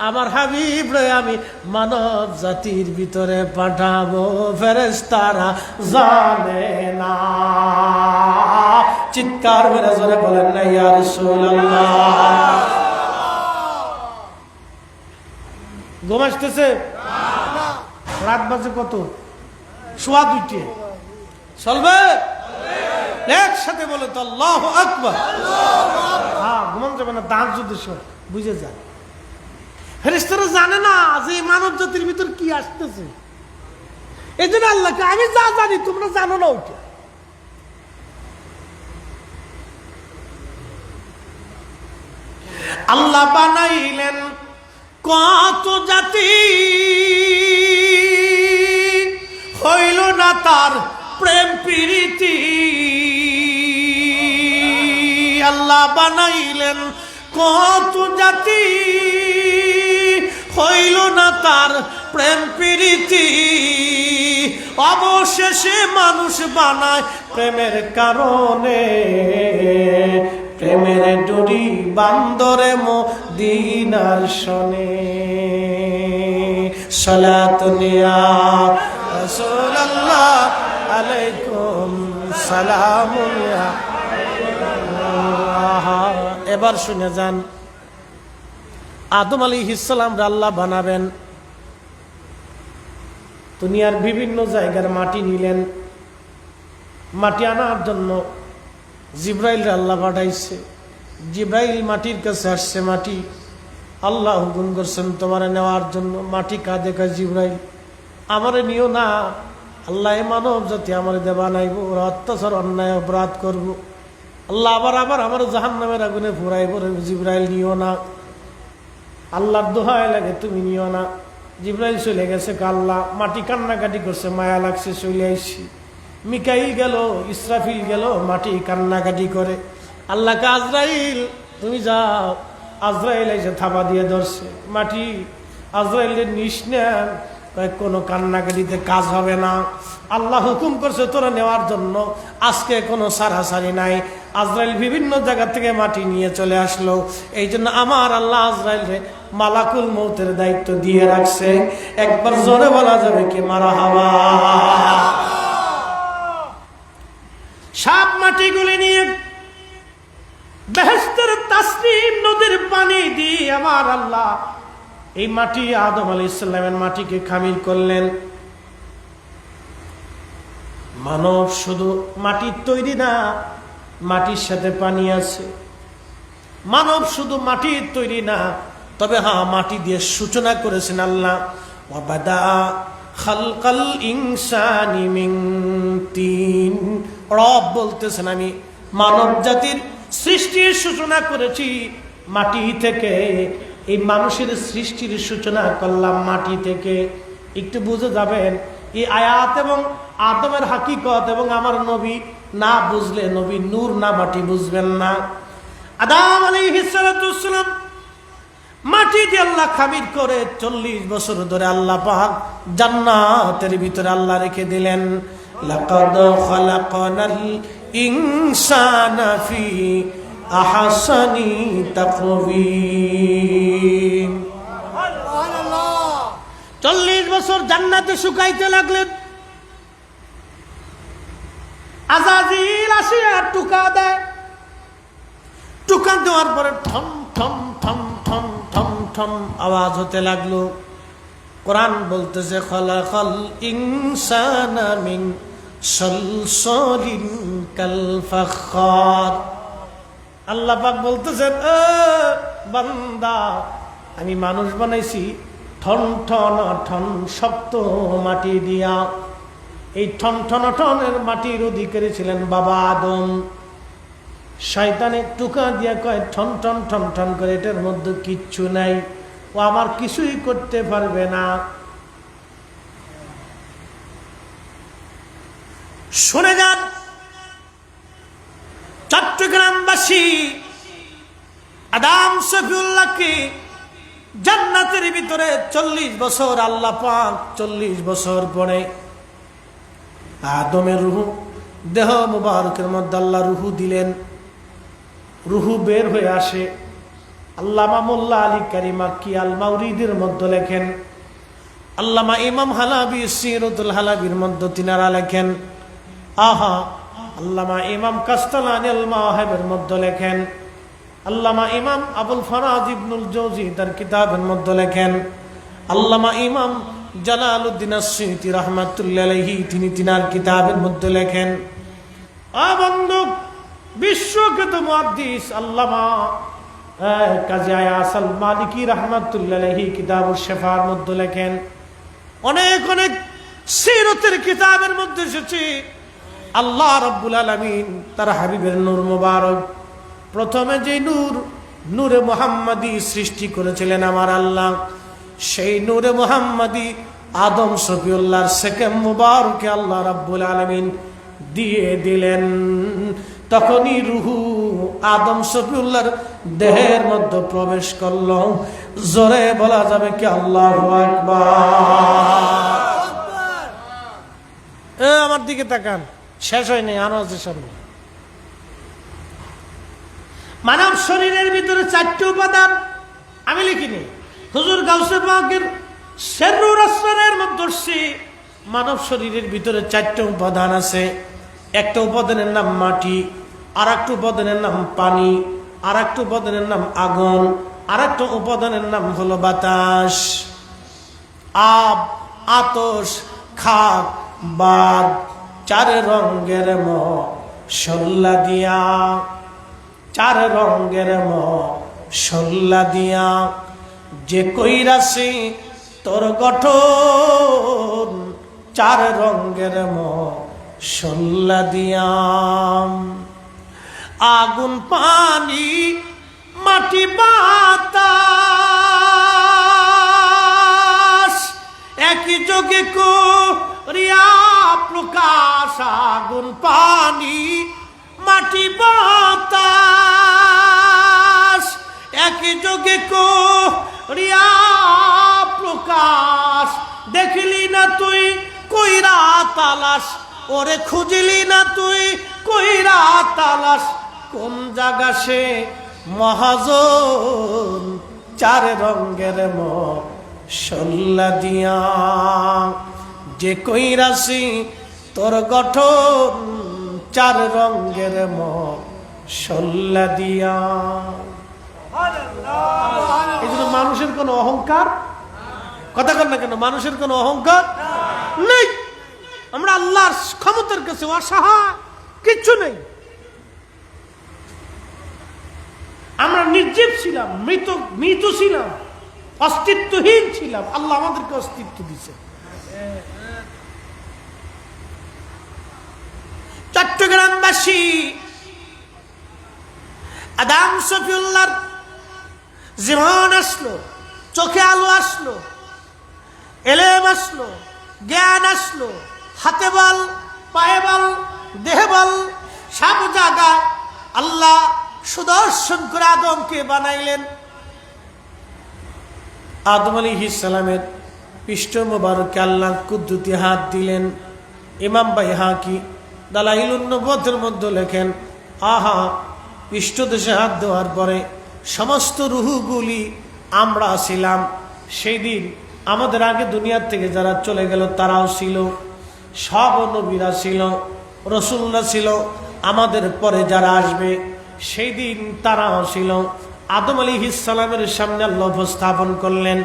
আমার হাবিব রে আমি মানব জাতির ভিতরে পাঠাবো, ফেরেশতারা জানে না। চিৎকার মেরে জোরে বলেন না ইয়া রাসূলুল্লাহ। ঘুম আসতেছে? রাত বাজে কত? 1:15 চলবে? একসাথে বলে তো আল্লাহু আকবার। হ্যাঁ, ঘুমান যাবে না, দাঁত যদি বুঝে যায়। ফেরেশতারা জানে না যে মানব জাতির ভিতর কি আসতেছে। এই জন্য আল্লাহকে আমি যা জানি তোমরা জানো না ওইটা। আল্লাহ বানাইলেন কত জাতি, হইল না তার প্রেম প্রীতি। আল্লাহ বানাইলেন কত জাতি, হইল প্রকার প্রেম প্রীতি, অবশেষে মানুষ বানায় প্রেমের কারণে। প্রেমের ডুরি বান্দরে মদিনার শনে। সালাতুন ইয়া রাসূলুল্লাহ আলাইকুম সালামুন ইয়া। এবার শুনে যান, আদম আলাইহিস সালাম রে আল্লাহ বানাবেন, দুনিয়ার বিভিন্ন জায়গার মাটি নিলেন। মাটি আনার জন্য জিব্রাইল রে আল্লাহ পাঠাইছে। জিব্রাইল মাটির কাছে আসছে, মাটি আল্লাহ হুকুম করছেন তোমার নেওয়ার জন্য। মাটি কাঁদে, কয় জিব্রাইল আমারে নিও না, আল্লাহ মানব জাতি আমার দেবা নাইব, ওরা অত্যাচার অন্যায় অপরাধ করব, আল্লাহ আবার আমার জাহান্নামের আগুনে ফুরাইব, জিব্রাইল নিও না, আল্লাহর দোহাই লাগে তুমি নিও না। জিব্রাইল চলে গেছে, আল্লাহ মাটি কান্নাকাটি করছে, মায়া লাগছে, চলে আইসি। মিকাইল গেল, ইসরাফিল গেল, মাটি কান্নাকাটি করে। আল্লাহকে আজরাইল তুমি যাও। আজরাইল এসে থাবা দিয়ে ধরছে মাটি। আজরাইলের নিস নেন, কোনো কান্নাকাটিতে কাজ হবে না, আল্লাহ হুকুম করছে তোরা নেওয়ার জন্য, আজকে কোনো সারাসারি নাই। আজরাইল বিভিন্ন জায়গা থেকে মাটি নিয়ে চলে আসলো। এই জন্য আমার আল্লাহ আজরাইল রে মালাকুল মৌতের দায়িত্ব দিয়ে রাখছে। একবার জোরে বলা যাবে কি মারহাবা। সব মাটিগুলি নিয়ে বেহেশতের তাসনিম নদীর পানি দিয়ে আমার আল্লাহ এই মাটি আদম আলাইহিস সালামের মাটিকে খামির করলেন। মানব শুধু মাটির তৈরি না, মাটির সাথে পানি আছে। মানব শুধু মাটির তৈরি না, তবে হ্যাঁ মাটি দিয়ে সূচনা করেছেন আল্লাহ। ওয়াবাদা খালকাল ইনসানি মিন তিন। রব বলতেছেন আমি মানব জাতির সৃষ্টির সূচনা করেছি মাটি থেকে। এই মানুষের সৃষ্টির সূচনা করলাম মাটি থেকে। একটু বুঝে যাবেন এই আয়াত এবং আদমের হাকিকত এবং আমার নবী না বুঝলে নবী নূর না মাটি বুঝবেন না। আদম আলাইহিস সালাম মাটি দিয়ে আল্লাহ খামির করে 40 বছর ধরে আল্লাহ পাক জান্নাতের ভিতরে আল্লাহ রেখে দিলেন। লাকাদ খালাকনাল ইনসানা ফি আহসানি তাকওয়িম। 40 বছর জান্নাতে শুকাইতে লাগলেন। আজাজিল আসিয়া টুকা দেয়। টুকা দেওয়ার পরে ঠম ঠম ঠম ঠম ঠম ঠম আওয়াজ হতে লাগলো। কোরআন বলতেছে খালাকাল ইনসানা মিন সালসালিন কাল ফাখার। আল্লাহ পাক বলতেছেন বান্দা আমি মানুষ বানাইছি ঠন ঠন ঠন শক্ত মাটি দিয়া। এই ঠন ঠন ঠনের মাটির অধিকারী ছিলেন বাবা আদম। শয়তানে টুকা দিয়া কয় ঠন ঠন ঠন ঠন করে, এটার মধ্যে কিচ্ছু নাই, ও আমার কিছুই করতে পারবে না। শুনে যান, চট্টগ্রামবাসী আদম শফিউল্লাহকে জান্নাতের ভিতরে 40 বছর আল্লাহ পাক 40 বছর পরে আদমের রূহ দেহ মুবারকের মধ্যে আল্লাহ রূহ দিলেন। রূহ বের হয়ে আসে। আল্লামা মোল্লা আলী কারি মাক্কি আল মাউরিদের মধ্যে লেখেন, আল্লামা ইমাম হালাবি সিরাতুল হালাবির মধ্যে তিনারা লেখেন, আহা আল্লামা ইমাম কাস্তালানি আল মাওয়াহিবের মধ্যে লেখেন, আল্লামা ইমাম আবুল ফারাজ ইবনুল জৌজি তার কিতাবের মধ্যে লেখেন, আল্লামা ইমাম জালালউদ্দিন আস-সুয়ুতি রাহমাতুল্লাহি আলাইহি তিনি তিনার কিতাবের মধ্যে লেখেন। বন্ধু, বিশ্বখ্যাত মুহাদ্দিস আল্লামা কাজী আয়াস আল মালিকি রাহমাতুল্লাহি আলাইহি কিতাবুশ শিফার মধ্যে লেখেন। অনেক অনেক সিরাতের কিতাবের মধ্যে এসেছে আল্লাহ রাব্বুল আলামিন তার হাবিবের নূর মুবারক প্রথমে যে নূরে মুহাম্মাদি সৃষ্টি করেছিলেন আমার আল্লাহ, সেই নূরে মুহাম্মাদি আদম শফিউল্লাহর সেকেম মুবারকে আল্লাহ রাব্বুল আলামিন দিয়ে দিলেন। তখনই রূহ আদম শফিউল্লাহর দেহের মধ্যে প্রবেশ করলো। জোরে বলা যাবে কি আল্লাহু আকবার। আমার দিকে তাকান, শেষ হয়নি, আরো আছে সামনে। মানব শরীরের ভিতরে 4টি উপাদান আমি লিখিনি, হুজুর গাউসে পাকের সিররুল আসরারের মধ্যে মানব শরীরের ভিতরে 4টি উপাদান আছে। একটা উপাদানের নাম মাটি, আর একটা উপাদানের নাম পানি, আর একটা উপাদানের নাম আগুন, আর একটা উপাদানের নাম হলো বাতাস। আব, আতশ, খাক, বাদ, 4 রঙের মশলা দিয়া, 4 রঙের মশলা দিয়া যে কইরাছি তোর গঠন, 4 রঙের মশলা দিয়া। আগুন, পানি, মাটি, বাতাস একই যোগে করিয়া প্রকাশ। আগুন, পানি, মাটি, বাতাস একই যোগে করিয়া প্রকাশ। দেখলি না তুই কইরা তালাশ, ওরে খুঁজলি না তুই কইরা তালাশ, কোন জায়গা সে মহাজন, 4 রঙের মশলা দিয়া যে কইরাছি তোর গঠন, 4 রঙের মশলা দিয়া। এই জন্য মানুষের কোনো অহংকার, কথা কর না কেন, মানুষের কোনো অহংকার নেই। আমরা আল্লাহর ক্ষমতার কাছে অসহায়, কিচ্ছু নেই। আমরা নির্জীব ছিলাম, মৃত ছিলাম, অস্তিত্বহীন ছিলাম, আল্লাহ আমাদেরকে অস্তিত্ব দিয়েছে। চট্টগ্রামবাসী আদাম শফিউল্লাহর জীবন আসলো, চোখে আলো আসলো, এলেম আসলো, জ্ঞান আসলো, হাতে বল, পায়ে বল, দেহে বল, সব জায়গায় আল্লাহ সুদর্শন করে আদমকে বানাইলেন। আদম আলাইহিস সালামের পৃষ্ঠ মোবারকে আল্লাহ কুদরতি হাত দিলেন। ইমাম বাইহাকি দালাইলুন নবুওয়াতের মধ্যে লেখেন, আহা, পৃষ্ঠদেশে হাত দেওয়ার পরে সমস্ত রুহগুলি আমরা ছিলাম। সেই দিন আমাদের আগে দুনিয়ার থেকে যারা চলে গেল তারাও ছিল, সব নবীরা ছিল, রসুলরা ছিল, আমাদের পরে যারা আসবে সেই দিন তারাও ছিল। আদম আলাইহিস সালামের সামনে আল্লাহ উপস্থাপন করলেন,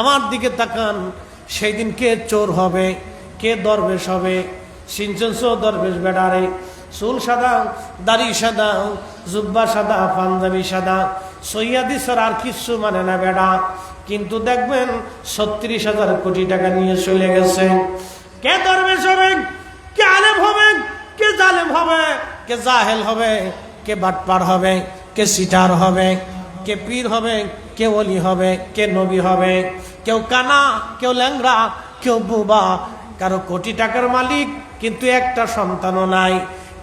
আমার দিকে তাকান, সেই দিন কে চোর হবে, কে দরবেশ হবে। সিনচনসো দরবেশ বেড়ারে, চুল সাদা, দাড়ি সাদা, জুব্বা সাদা, পাঞ্জাবি সাদা, সৈয়াদি সর আর কিচ্ছু মানে না বেড়া। কিন্তু দেখবেন 36,000 কোটি টাকা নিয়ে চলে গেছে। কে দরবেশ হবে, কে আলেম হবে, কে জালেম হবে, কে জাহেল হবে, কে বাটপার হবে, কে সিটার হবে, কে পীর হবে, কে ওলি হবে, কে নবী হবে। কেউ কানা, কেউ ল্যাংড়া, কেউ বুবা। কারো কোটি টাকার মালিক কিন্তু একটা সন্তানও নাই,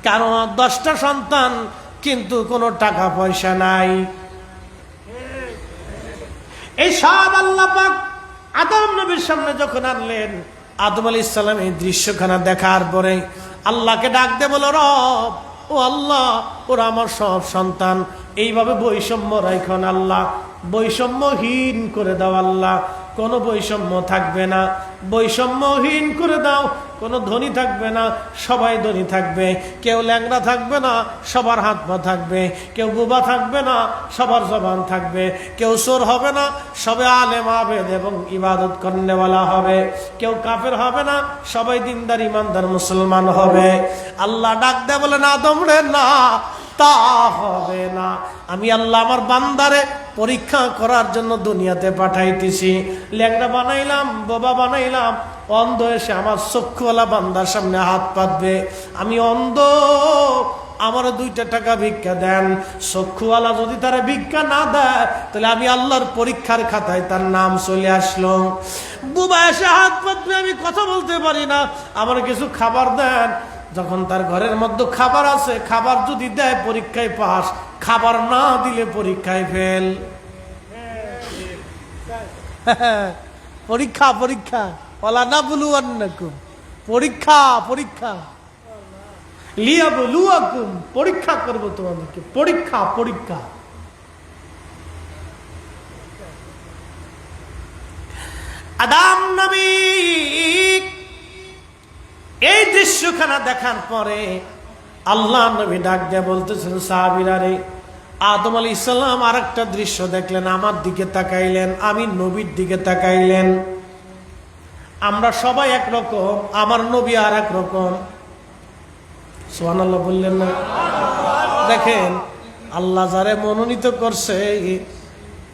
কারো 10টা সন্তান কিন্তু কোনো টাকা পয়সা নাই। এই সব আল্লাহ পাক আদম নবীর সামনে যখন আনলেন, আদম আলাইহিস সালাম এই দৃশ্যখানা দেখার পরে আল্লাহকে ডাক দিয়ে বলো, রব, ও আল্লাহ, ওরা আমার সব সন্তান, এইভাবে বৈষম্য রাখুন আল্লাহ, বৈষম্যহীন করে দাও আল্লাহ, কোনো বৈষম্য থাকবে না, বৈষম্যহীন করে দাও, কোনো ধনী থাকবে না, সবাই ধনী থাকবে, কেউ ল্যাংড়া থাকবে না, সবার হাত পা থাকবে, কেউ বুবা থাকবে না, সবার জবান থাকবে, কেউ চোর হবে না, সবে আলেম আবেদ এবং ইবাদত করনেওয়ালা হবে, কেউ কাফের হবে না, সবাই দিনদার ইমানদার মুসলমান হবে। আল্লাহ ডাক দেয় বলে, না আদম রে, না, তা হবে না। আমি আল্লাহ আমার বান্দারে পরীক্ষা করার জন্য দুনিয়াতে পাঠাইতেছি। ল্যাংড়া বানাইলাম, বাবা বানাইলাম, অন্ধ এসে আমার চক্ষুওয়ালা বান্দার সামনে হাত পাতবে, আমি অন্ধ, আমার 2টা টাকা ভিক্ষা দেন। চক্ষুওয়ালা যদি তারা ভিক্ষা না দেয়, তাহলে আমি আল্লাহর পরীক্ষার খাতায় তার নাম চলে আসলো। বুবা এসে হাত পাতবে, আমি কথা বলতে পারি না, আমার কিছু খাবার দেন। যখন তার ঘরের মধ্যে খাবার আছে, খাবার যদি দেয় পরীক্ষায় পাস, খাবার না দিলে পরীক্ষায় ফেল। পরীক্ষা পরীক্ষা, ওয়ালা নাবলুওয়ান্নাকুম, পরীক্ষা পরীক্ষা, লিয়াবলুয়াকুম, পরীক্ষা করব তোমাদেরকে, পরীক্ষা পরীক্ষা। আদম নবী এই দৃশ্যখানা দেখার পরে আল্লাহ নবী ডাক দিয়ে বলতেছেন, সাহাবীরা রে, আদম আলাইহিস সালাম আর একটা দৃশ্য দেখলেন, আমার দিকে তাকাইলেন, আমি নবীর দিকে তাকাইলেন। আমরা সবাই একরকম, আমার নবী আর এক রকম। সুবহানাল্লাহ বললেন না? দেখেন, আল্লাহ যারে মনোনীত করছে,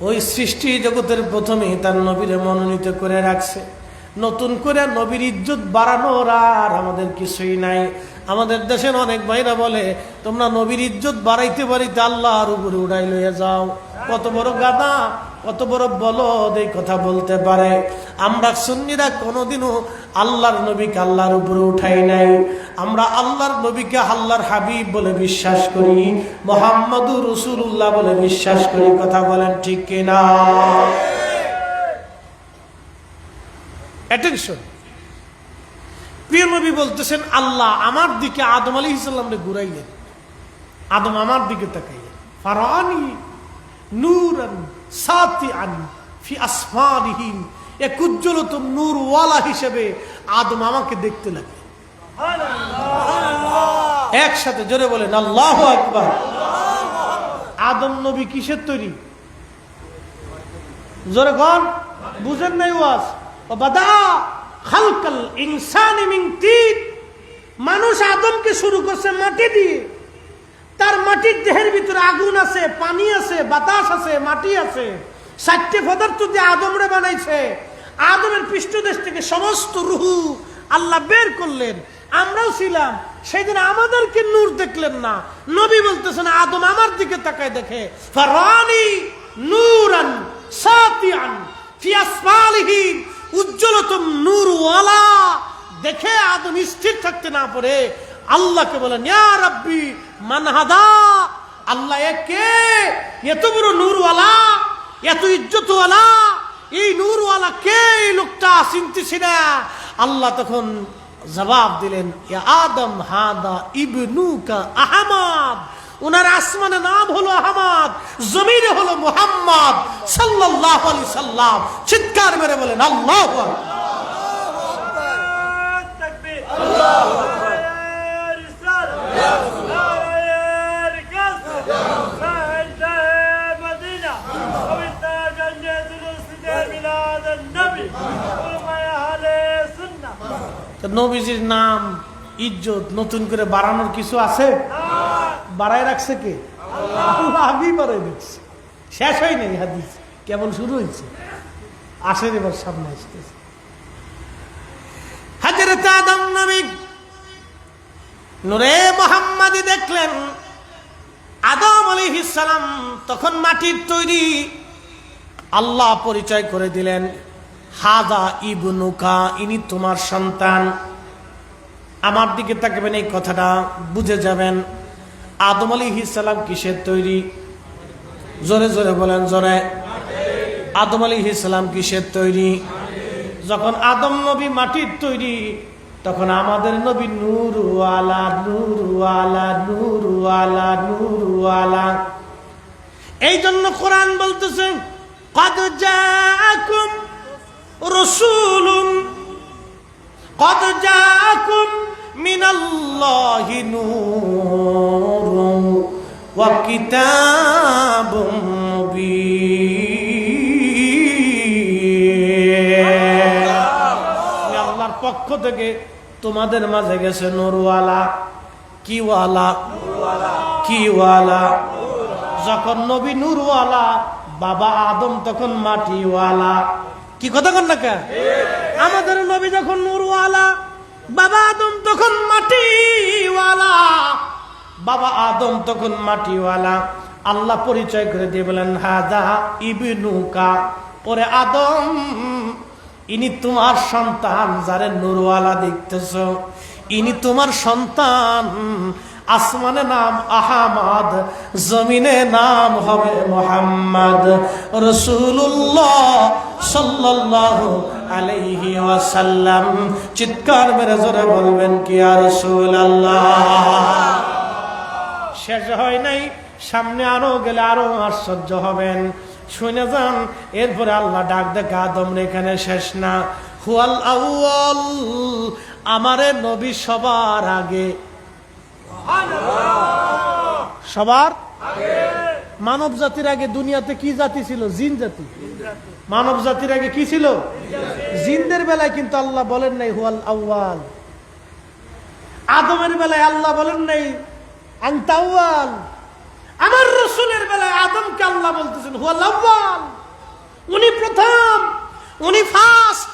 ওই সৃষ্টি জগতের প্রথমে তার নবীরে মনোনীত করে রাখছে। নতুন করে নবীর ইজ্জত বাড়ানোর আর আমাদের কিছুই নাই। আমাদের দেশের অনেক ভাইরা বলে, তোমরা নবীর ইজ্জত বাড়াইতে বাড়াইতে আল্লাহর উপরে উড়াই লইয়া যাও। কত বড় গাদা, কত বড় বলদ এই কথা বলতে পারে। আমরা সুন্নিরা কোনোদিনও আল্লাহর নবীকে আল্লাহর উপরে উঠাই নাই। আমরা আল্লাহর নবীকে আল্লাহর হাবিব বলে বিশ্বাস করি, মুহাম্মাদুর রাসূলুল্লাহ বলে বিশ্বাস করি। কথা বলেন ঠিক কিনা? অ্যাটেনশন, প্রিয় নবী বলতেছেন, আল্লাহ আমার দিকে আদম আলাইহিস সালামকে ঘুরাইলেন, আদম আমার দিকে তাকাইলেন, ফারানি নূরান সাতিআন ফি আসফারিহি, এক উজ্জ্বলতম নূরওয়ালা হিসেবে আদম আমাকে দেখতে লাগলেন। একসাথে জোরে বলেন আল্লাহু আকবার। আদম নবী কিসের তৈরি? জোরে কোন বুঝেন নাই ওয়াজ? বাদা খালকাল ইনসানি মিন তিন, মানুষ আদমকে শুরু করছে মাটি দিয়ে। তার মাটির দেহের ভিতরে আগুন আছে, পানি আছে, বাতাস আছে, মাটি আছে, 4টি পদার্থ দিয়ে আদমরে বানাইছে। আদমের পৃষ্ঠদেশ থেকে সমস্ত রুহু আল্লাহ বের করলেন। আমরাও ছিলাম, সেদিন আমাদেরকে নূর দেখলেন না। নবী বলতেছেন, আদম আমার দিকে তাকায় দেখে, ফারানি নূরান সাতিআন ফি আসফালিহি, উজ্জ্বলতম নূরওয়ালা দেখে আদম স্থির থাকতে না পারে আল্লাহকে বলেন, ইয়া রাব্বি মান হাদা, আল্লাহ কে? এত বড় নূরওয়ালা, এত ইজ্জতওয়ালা, এই নূরওয়ালা কে? এই লোকটা চিনতেছি না। আল্লাহ তখন জবাব দিলেন, ইয়া আদম হাদা ইবনুকা আহমদ, উনার আসমানে নাম হলো আহমদ, জমিনে হলো মুহাম্মদ সাল্লাল্লাহু আলাইহি সাল্লাম। চিৎকার মেরে বলেন আল্লাহু আকবার। নবীজির নাম ইজ্জত নতুন করে বাড়ানোর কিছু আছে? বাড়ায় রাখছে কে? আল্লাহ আগেই বাড়াই দিচ্ছে, শেষ হয় নাই। হাদিস কেবল শুরু হয়েছে, আসের এবার সামনে আসতেছে। হযরত আদম নবী নূরে মুহাম্মাদি দেখলেন। আদম আলাইহিস সালাম তখন মাটির তৈরি। আল্লাহ পরিচয় করে দিলেন, হাদা ইবনুকা, ইনি তোমার সন্তান। আমার দিকে তাকাবেন, এই কথাটা বুঝে যাবেন। আদম আলাইহিস সালাম কিসের তৈরি? জোরে জোরে বলেন, জোরে। আদম আলাইহিস সালাম কিসের তৈরি? যখন আদম নবী মাটির তৈরি, তখন আমাদের নবী নূরওয়ালা, নূরওয়ালা, নূরওয়ালা, নূরওয়ালা। এই জন্য কোরআন বলতেছে, قد جاءكم رسول قد جاءكم من الله نور وكتاب مبين। আল্লাহর পক্ষ থেকে তোমাদের মাঝে গেছে নূরওয়ালা। কি ওয়ালা? কি ওয়ালা? যখন নবী নূরওয়ালা, বাবা আদম তখন মাটিওয়ালা। কি কথা কন না কে? আমাদের নবী যখন নূরওয়ালা, বাবা আদম তখন মাটিওয়ালা। বাবা আদম তখন মাটিওয়ালা। আল্লাহ পরিচয় করে দিয়ে বলেন, হাদা ইবনুকা, ওরে আদম, ইনি তোমার সন্তান, যারে নূরওয়ালা দেখতেছ। ইনি তোমার সন্তান, আসমানে নাম আহমদ, জমিনে নাম হবে মোহাম্মদ। রাসূলুল্লাহ সাল্লাল্লাহু আলাইহি ওয়াসাল্লাম চিৎকার মেরে জোরে বলবেন কি ইয়া রাসূলুল্লাহ। শেষ হয় নাই, সামনে আরো গেলে আরো আশ্চর্য হবেন, শুনে যান। এরপরে আল্লাহ ডাক দেখে আদম এখানে শেষ না, হুয়াল আউয়াল, আমারে নবী সবার আগে, সবার মানব জাতির আগে দুনিয়াতে কি জাতি ছিল? জিন জাতি। মানব জাতির আগে কি ছিল? জিনদের বেলায় কিন্তু আল্লাহ বলেন নাই হুয়াল আউয়াল। আদমের বেলায় আল্লাহ বলেন নাই আনতা আউয়াল। আমার রাসূলের বেলায় আদমকে আল্লাহ বলতেছেন হুয়াল আউয়াল, উনি প্রথম, উনি ফার্স্ট,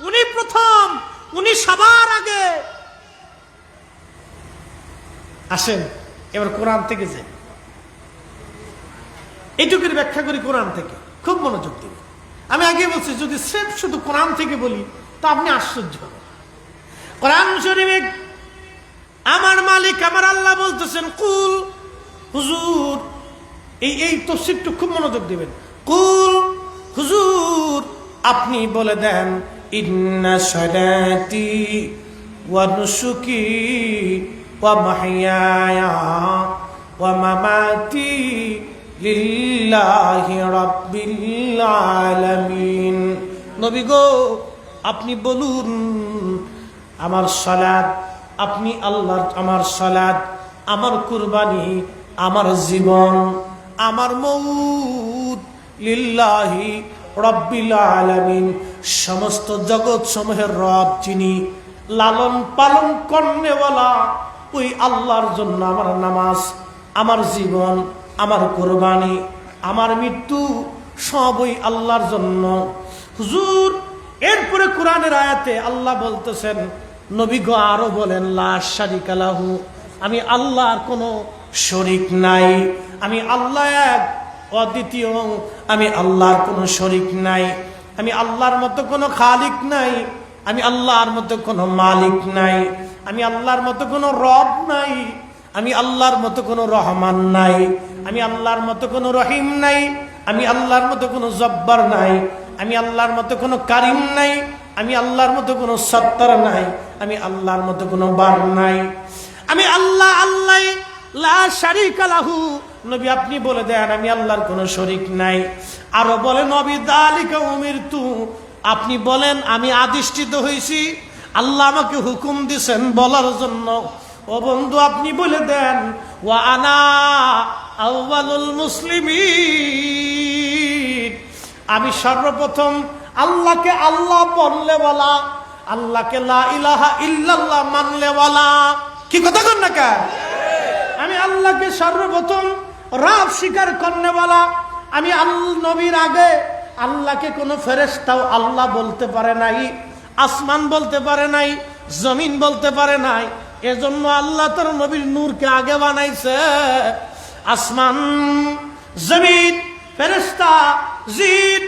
উনি প্রথম, উনি সবার আগে। আসেন এবার কোরআন থেকে যে এইটুকুর ব্যাখ্যা করি কোরআন থেকে, খুব মনোযোগ দিবেন। আমি আগে বলছি যদি স্রেফ শুধু কোরআন থেকে বলি তা আপনি আশ্চর্য হবেন। কোরআন শরীফে আমার মালিক আমার আল্লাহ বলতেছেন কুল, হুজুর, এই তাফসীরটা খুব মনোযোগ দিবেন। কুল, হুজুর, আপনি বলে দেন ইন্না সালাতি ওয়া নুসুকি ওয়া মাহইয়ায়া ওয়া মামাতি লিল্লাহি রাব্বিল আলামিন। নবী গো আপনি বলুন আমার সালাত, আপনি আল্লাহর, আমার সালাত, আমার কুরবানি, আমার জীবন, আমার মউত লিল্লাহি রাব্বিল আলামিন, সমস্ত জগৎ সমূহের রব যিনি, লালন পালন করনেওয়ালা ওই আল্লাহর জন্য আমার নামাজ, আমার জীবন, আমার কুরবানি, আমার মৃত্যু সব ওই আল্লাহর জন্য। হুজুর এরপরে কোরআনের আয়াতে আল্লাহ বলতেছেন, নবী গো আরো বলেন লা শারিকা লাহু, আমি আল্লাহর কোনো শরীক নাই, আমি আল্লাহ এক অদ্বিতীয়, আমি আল্লাহর কোনো শরীক নাই, আমি আল্লাহর মতো কোনো খালিক নাই, আমি আল্লাহর মতো কোনো মালিক নাই, আমি আল্লাহর মতো কোনো রব নাই, আমি আল্লাহর মতো কোনো রহমান নাই, আমি আল্লাহর মতো কোনো রহিম নাই, আমি আল্লাহর মতো কোনো জব্বার নাই, আমি আল্লাহর মতো কোনো কারিম নাই, আমি আল্লাহর মতো কোনো সত্তার নাই, আমি আল্লাহর মতো কোনো বার নাই, আমি আল্লাহ আল্লাহ লা শারিকা লাহু। নবী আপনি বলে দেন আমি আল্লাহর কোনো শরীক নাই। আরো বলে নবী যালিকা উমিরতু, আপনি বলেন আমি আদিষ্ঠিত হয়েছি, আল্লাহ আমাকে হুকুম দিছেন বলার জন্য। ও বন্ধু আপনি বলে দেন ওয়া আনা আউয়ালুল মুসলিমিন, আমি সর্বপ্রথম আল্লাহকে আল্লাহ বললে বলা, আল্লাহকে লা ইলাহা ইল্লাল্লাহ মানলে বলা। কি কথা কন না কা? আমি আল্লাহকে সর্বপ্রথম রব স্বীকার করনে বলা। আমি নবীর আগে আল্লাহকে কোনো ফেরেশতাও আল্লাহ বলতে পারে নাই, আসমান বলতে পারে নাই, জমিন বলতে পারে নাই। এজন্য আল্লাহ তার নবীর নূরকে আগে বানাইছে। আসমান, জমিন, ফেরেশতা, জিন,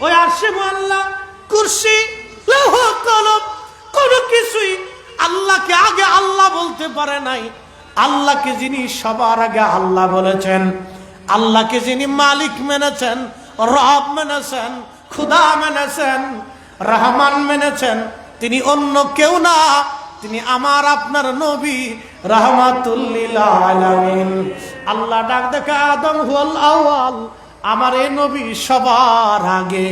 ওই আরশে মুআল্লা, কুরসি, লৌহ কলম, কোনো কিছুই আল্লাহকে আগে আল্লাহ বলতে পারে নাই। আল্লাহকে যিনি সবার আগে আল্লাহ বলেছেন, আল্লাহকে যিনি মালিক মেনেছেন, রব মেনেছেন, খুদা মেনেছেন, রহমান মেনেছেন, তিনি অন্য কেউ না, তিনি আমার আপনার নবী রাহমাতুল লিল আলামিন। আল্লাহ ডাক দেখে আদম হুয়াল আউয়াল, আমার এই নবী সবার আগে।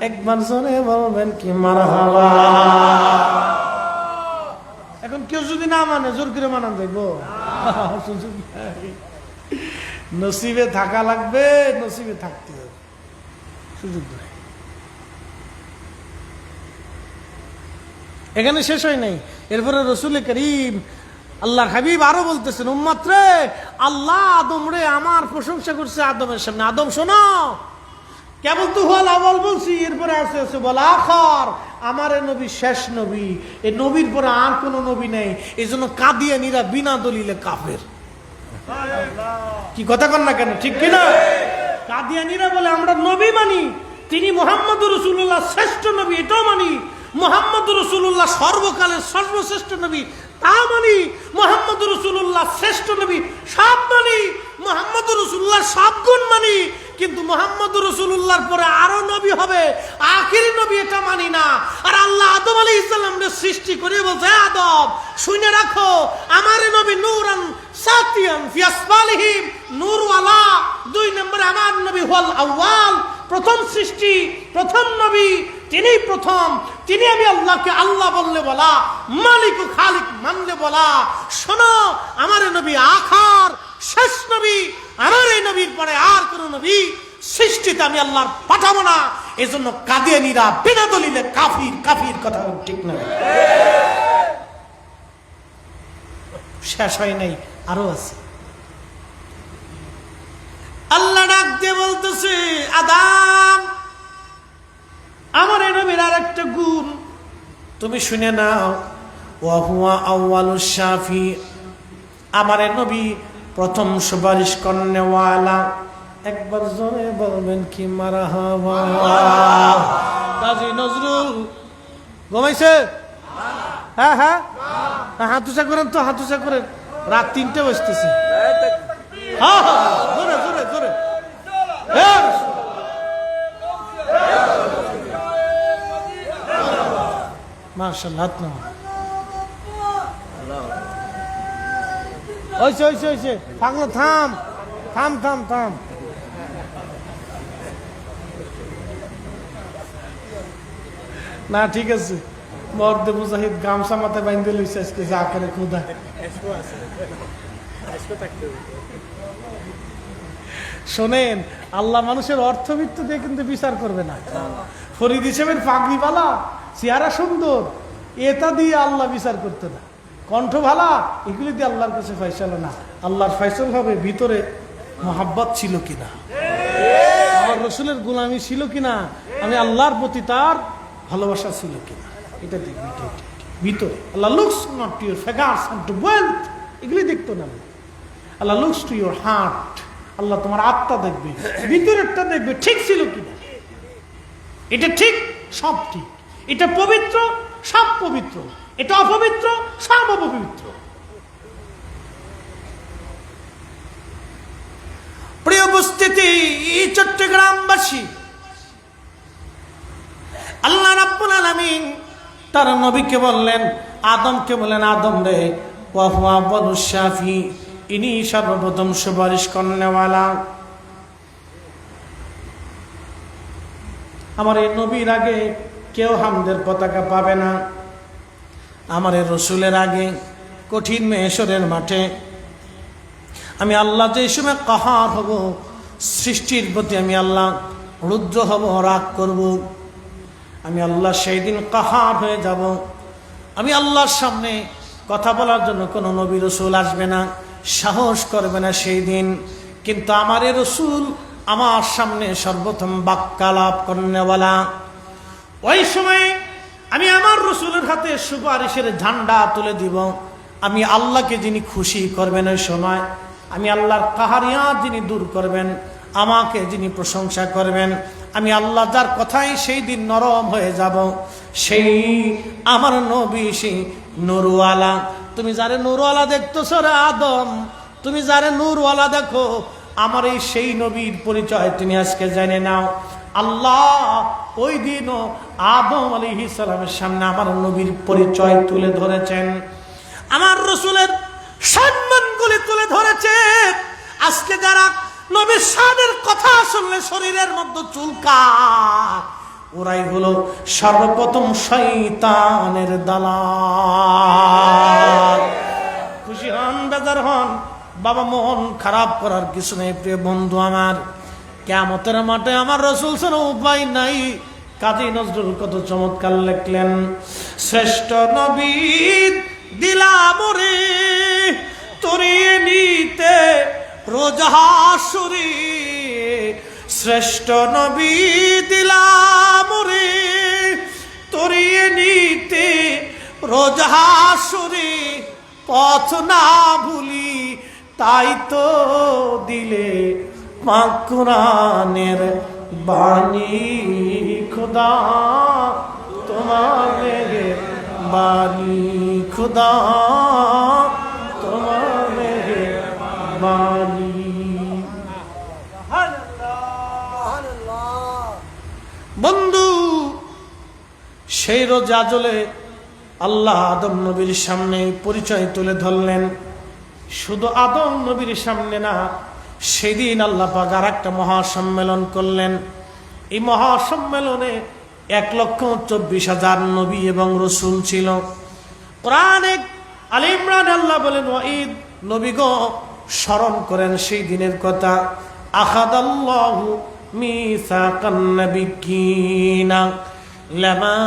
একবার জোরে বলবেন কি মারহাবা। এখন কেউ যদি না মানে জোর করে মানান দেখবো, নসিবে থাকা লাগবে, নসিবে থাকতে হবে, সুযোগ নাই। এখানে শেষ হয় নাই। এরপরে রসুল করিম আল্লাহর হাবিব আরো বলতেছেন উম্মত রে, আল্লাহ আদম রে আমার প্রশংসা করছে আদমের সামনে। আদম শোনো, কেবল তো হল আওয়াল বলছি, এরপরে আছে আছে বল আখর, আমার নবী শেষ নবী, এই নবীর পরে আর কোন নবী নেই। এই জন্য কাদিয়ানীরা বিনা দলিলে কাফের। কি কথা কন না কেন, ঠিক কিনা? কাদিয়ানীরা বলে আমরা নবী মানি, তিনি মুহাম্মদুর রাসূলুল্লাহ শ্রেষ্ঠ নবী, এটাও মানি। মুহাম্মদুর রাসূলুল্লাহ সর্বকালের সর্বশ্রেষ্ঠ নবী, তা মানি মুহাম্মদুর রাসূলুল্লাহ শ্রেষ্ঠ নবী, সব মানি মুহাম্মদুর রাসূলুল্লাহ সব গুণ মানি, কিন্তু মুহাম্মদুর রাসূলুল্লাহর পরে আরো নবী হবে, আখেরি নবী এটা মানি না। আর আল্লাহ আদম আলাইহিস সালামকে সৃষ্টি করে বলছে, আদম শুনে রাখো আমার নবী নূরান সাতিয়ান ফি আসফালিহি, নূরওয়ালা। 2 নম্বরে আমার নবী হুয়াল আউয়াল, প্রথম সৃষ্টি, প্রথম নবী, তিনি প্রথম, তিনি আমি আল্লাহকে আল্লাহ বললে বলা, মালিক ও খালিক মানলে বলা। শোনো আমার নবী আখার শেষ নবী, আমার এই নবীর পরে আর কোন নবী সৃষ্টিতে আমি আল্লাহর পাঠাবো না। এজন্য কাদিয়ানীরা বিনা দলিলে কাফির, কাফির কথা ঠিক না। শেষ হয় নাই, আরো আছে। আল্লাহ ডাক দিয়ে বলতেছে, আদম আমার এই নবীর আর একটা গুণ তুমি শুনে নাও, ওয়া হুয়া আউয়ালুশ শাফি, আমার এই নবী প্রথম সুপারিশ করনেওয়ালা। একবার জোরে বলবেন কি মারহাবা। কাজী নজরুল ঘুমাইছে? হ্যাঁ হ্যাঁ, হাত উঁচা করেন তো, হাত উঁচা করেন। রাত 3টে বসতেছে। হ্যাঁ হ্যাঁ, জোরে জোরে জোরে। মাশাআল্লাহ, হাত নাও। ওইছে ওইছে ওইছে, থামলো, থাম থাম থাম থাম। না ঠিক আছে, মর্দে মুজাহিদ গামছা মাথায় বাইন্ধে লইছে আজকে, যা করে খুদা। শোনেন, আল্লাহ মানুষের অর্থবিত্ত দিয়ে কিন্তু বিচার করবে না। ফরিদ হিসেবের পাগড়িওয়ালা, চেহারা সুন্দর, এটা দিয়ে আল্লাহ বিচার করতে না। কণ্ঠ ভালা, এগুলি দিয়ে আল্লাহর কাছে ফয়সালা না। আল্লাহর ফয়সাল হবে ভিতরে মোহাব্বত ছিল কিনা, আমার রসুলের গোলামি ছিল কিনা, আমি আল্লাহর প্রতি তার ভালোবাসা ছিল কিনা, এটা দেখবি ভিতরে। Allah looks not to your figures and to wealth, এগুলি দেখতো না। Allah looks to your heart, Allah তোমার আত্মা দেখবে, ভিতরেরটা দেখবে ঠিক ছিল কিনা। এটা ঠিক, সব ঠিক। এটা পবিত্র, সব পবিত্র। এটা অপবিত্র, সব অপবিত্র। প্রিয় উপস্থিতি, চট্টগ্রামবাসী, আল্লাহ রাব্বুল আলামিন তার নবীকে বললেন, আদমকে বললেন, আদম রে, ওয়া হুয়া আউয়ালুশ শাফি, ইনি সর্বপ্রথম সুপারিশ করনেওয়ালা। আমার এই নবীর আগে কেউ হামদের পতাকা পাবে না। আমার এই রসুলের আগে কঠিন মেহেশরের মাঠে আমি আল্লাহ যে সময় কাহার হব, সৃষ্টির প্রতি আমি আল্লাহ রুদ্র হব, রাগ করব। আমি আল্লাহ সেই দিন কাহার হয়ে যাব। আমি আল্লাহর সামনে কথা বলার জন্য কোনো নবী রসুল আসবে না, সাহস করবে না সেই দিন। কিন্তু আমার এই রসুল আমার সামনে সর্বপ্রথম বাক্যালাপ করনেওয়ালা। ওই সময় আমি আমার রসুলের হাতে সুপারিশের ঝান্ডা তুলে দিব। আমি আল্লাহকে যিনি খুশি করবেন, ওই সময় আমি আল্লাহর কাহারিয়াত যিনি দূর করবেন, আমাকে যিনি প্রশংসা করবেন, আমি আল্লাহ যার কথাই সেই দিন নরম হয়ে যাব, সেই আমার নবী, সেই নূরওয়ালা। তুমি যারে নূরওয়ালা দেখতেছ রে আদম, তুমি যারে নূরওয়ালা দেখো, আমার এই সেই নবীর পরিচয় তুমি আজকে জেনে নাও। আল্লাহ ওই দিনও আদম আলাইহিস সালামের সামনে আমার নবীর পরিচয় তুলে ধরেছেন, আমার রসুলের সম্মানগুলি তুলে ধরেছেন। আজকে যারা নবীর শানের কথা শুনলে শরীরের মধ্যে চুলকায়, ওরাই হলো সর্বপ্রথম শয়তানের দালাল। খুশি হন, বেজার হন, বাবা মন খারাপ করার কিছু নেই। প্রিয় বন্ধু আমার, কিয়ামতের মাঠে আমার রসুল ছাড়া উপায় নাই। কাজী নজরুল কত চমৎকার লিখলেন, শ্রেষ্ঠ নবী দিলাম রে তরিয়ে নিতে রোজ হাসুরে, শ্রেষ্ঠ নবী দিলাম রে তরিয়ে নিতে রোজ হাসুরে, পথ না ভুলি তাই তো দিলে মা কুরআনের বাণী, খোদা তোমার বানি খুদা তোমার মেহেরবানি। বন্ধু, সেই রোজ আজলে আল্লাহ আদম নবীর সামনে পরিচয় তুলে ধরলেন। শুধু আদম নবীর সামনে না, সেদিন আল্লাহ পাক আর একটা মহাসম্মেলন করলেন। এই মহাসম্মেলনে 1,24,000 নবী এবং রসুল ছিল। কোরআনে আল ইমরান আল্লাহ বলেন, ওয়াইদ নবীগো স্মরণ করেন সেই দিনের কথা। আখাদাল্লাহু মিসাকান নাবিয়্যিনা লামা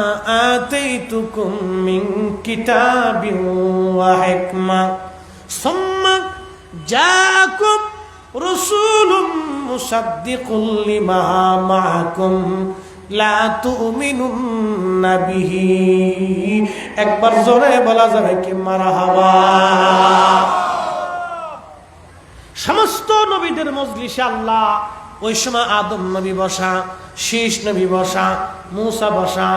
আতাইতুকুম মিন কিতাবিন ওয়া হিকমা সুম্মা জাআকুম রাসূলুম মুসাদ্দিকুল লিমা মাআকুম লা তুমিনুন্না বিহি। একবার জোরে বলা যাবে কি মারহাবা। সমস্ত নবীদের মজলিসে আল্লাহ ওই সময় আদম নবী বসা, শীষ নবী বসা, মূসা বসা,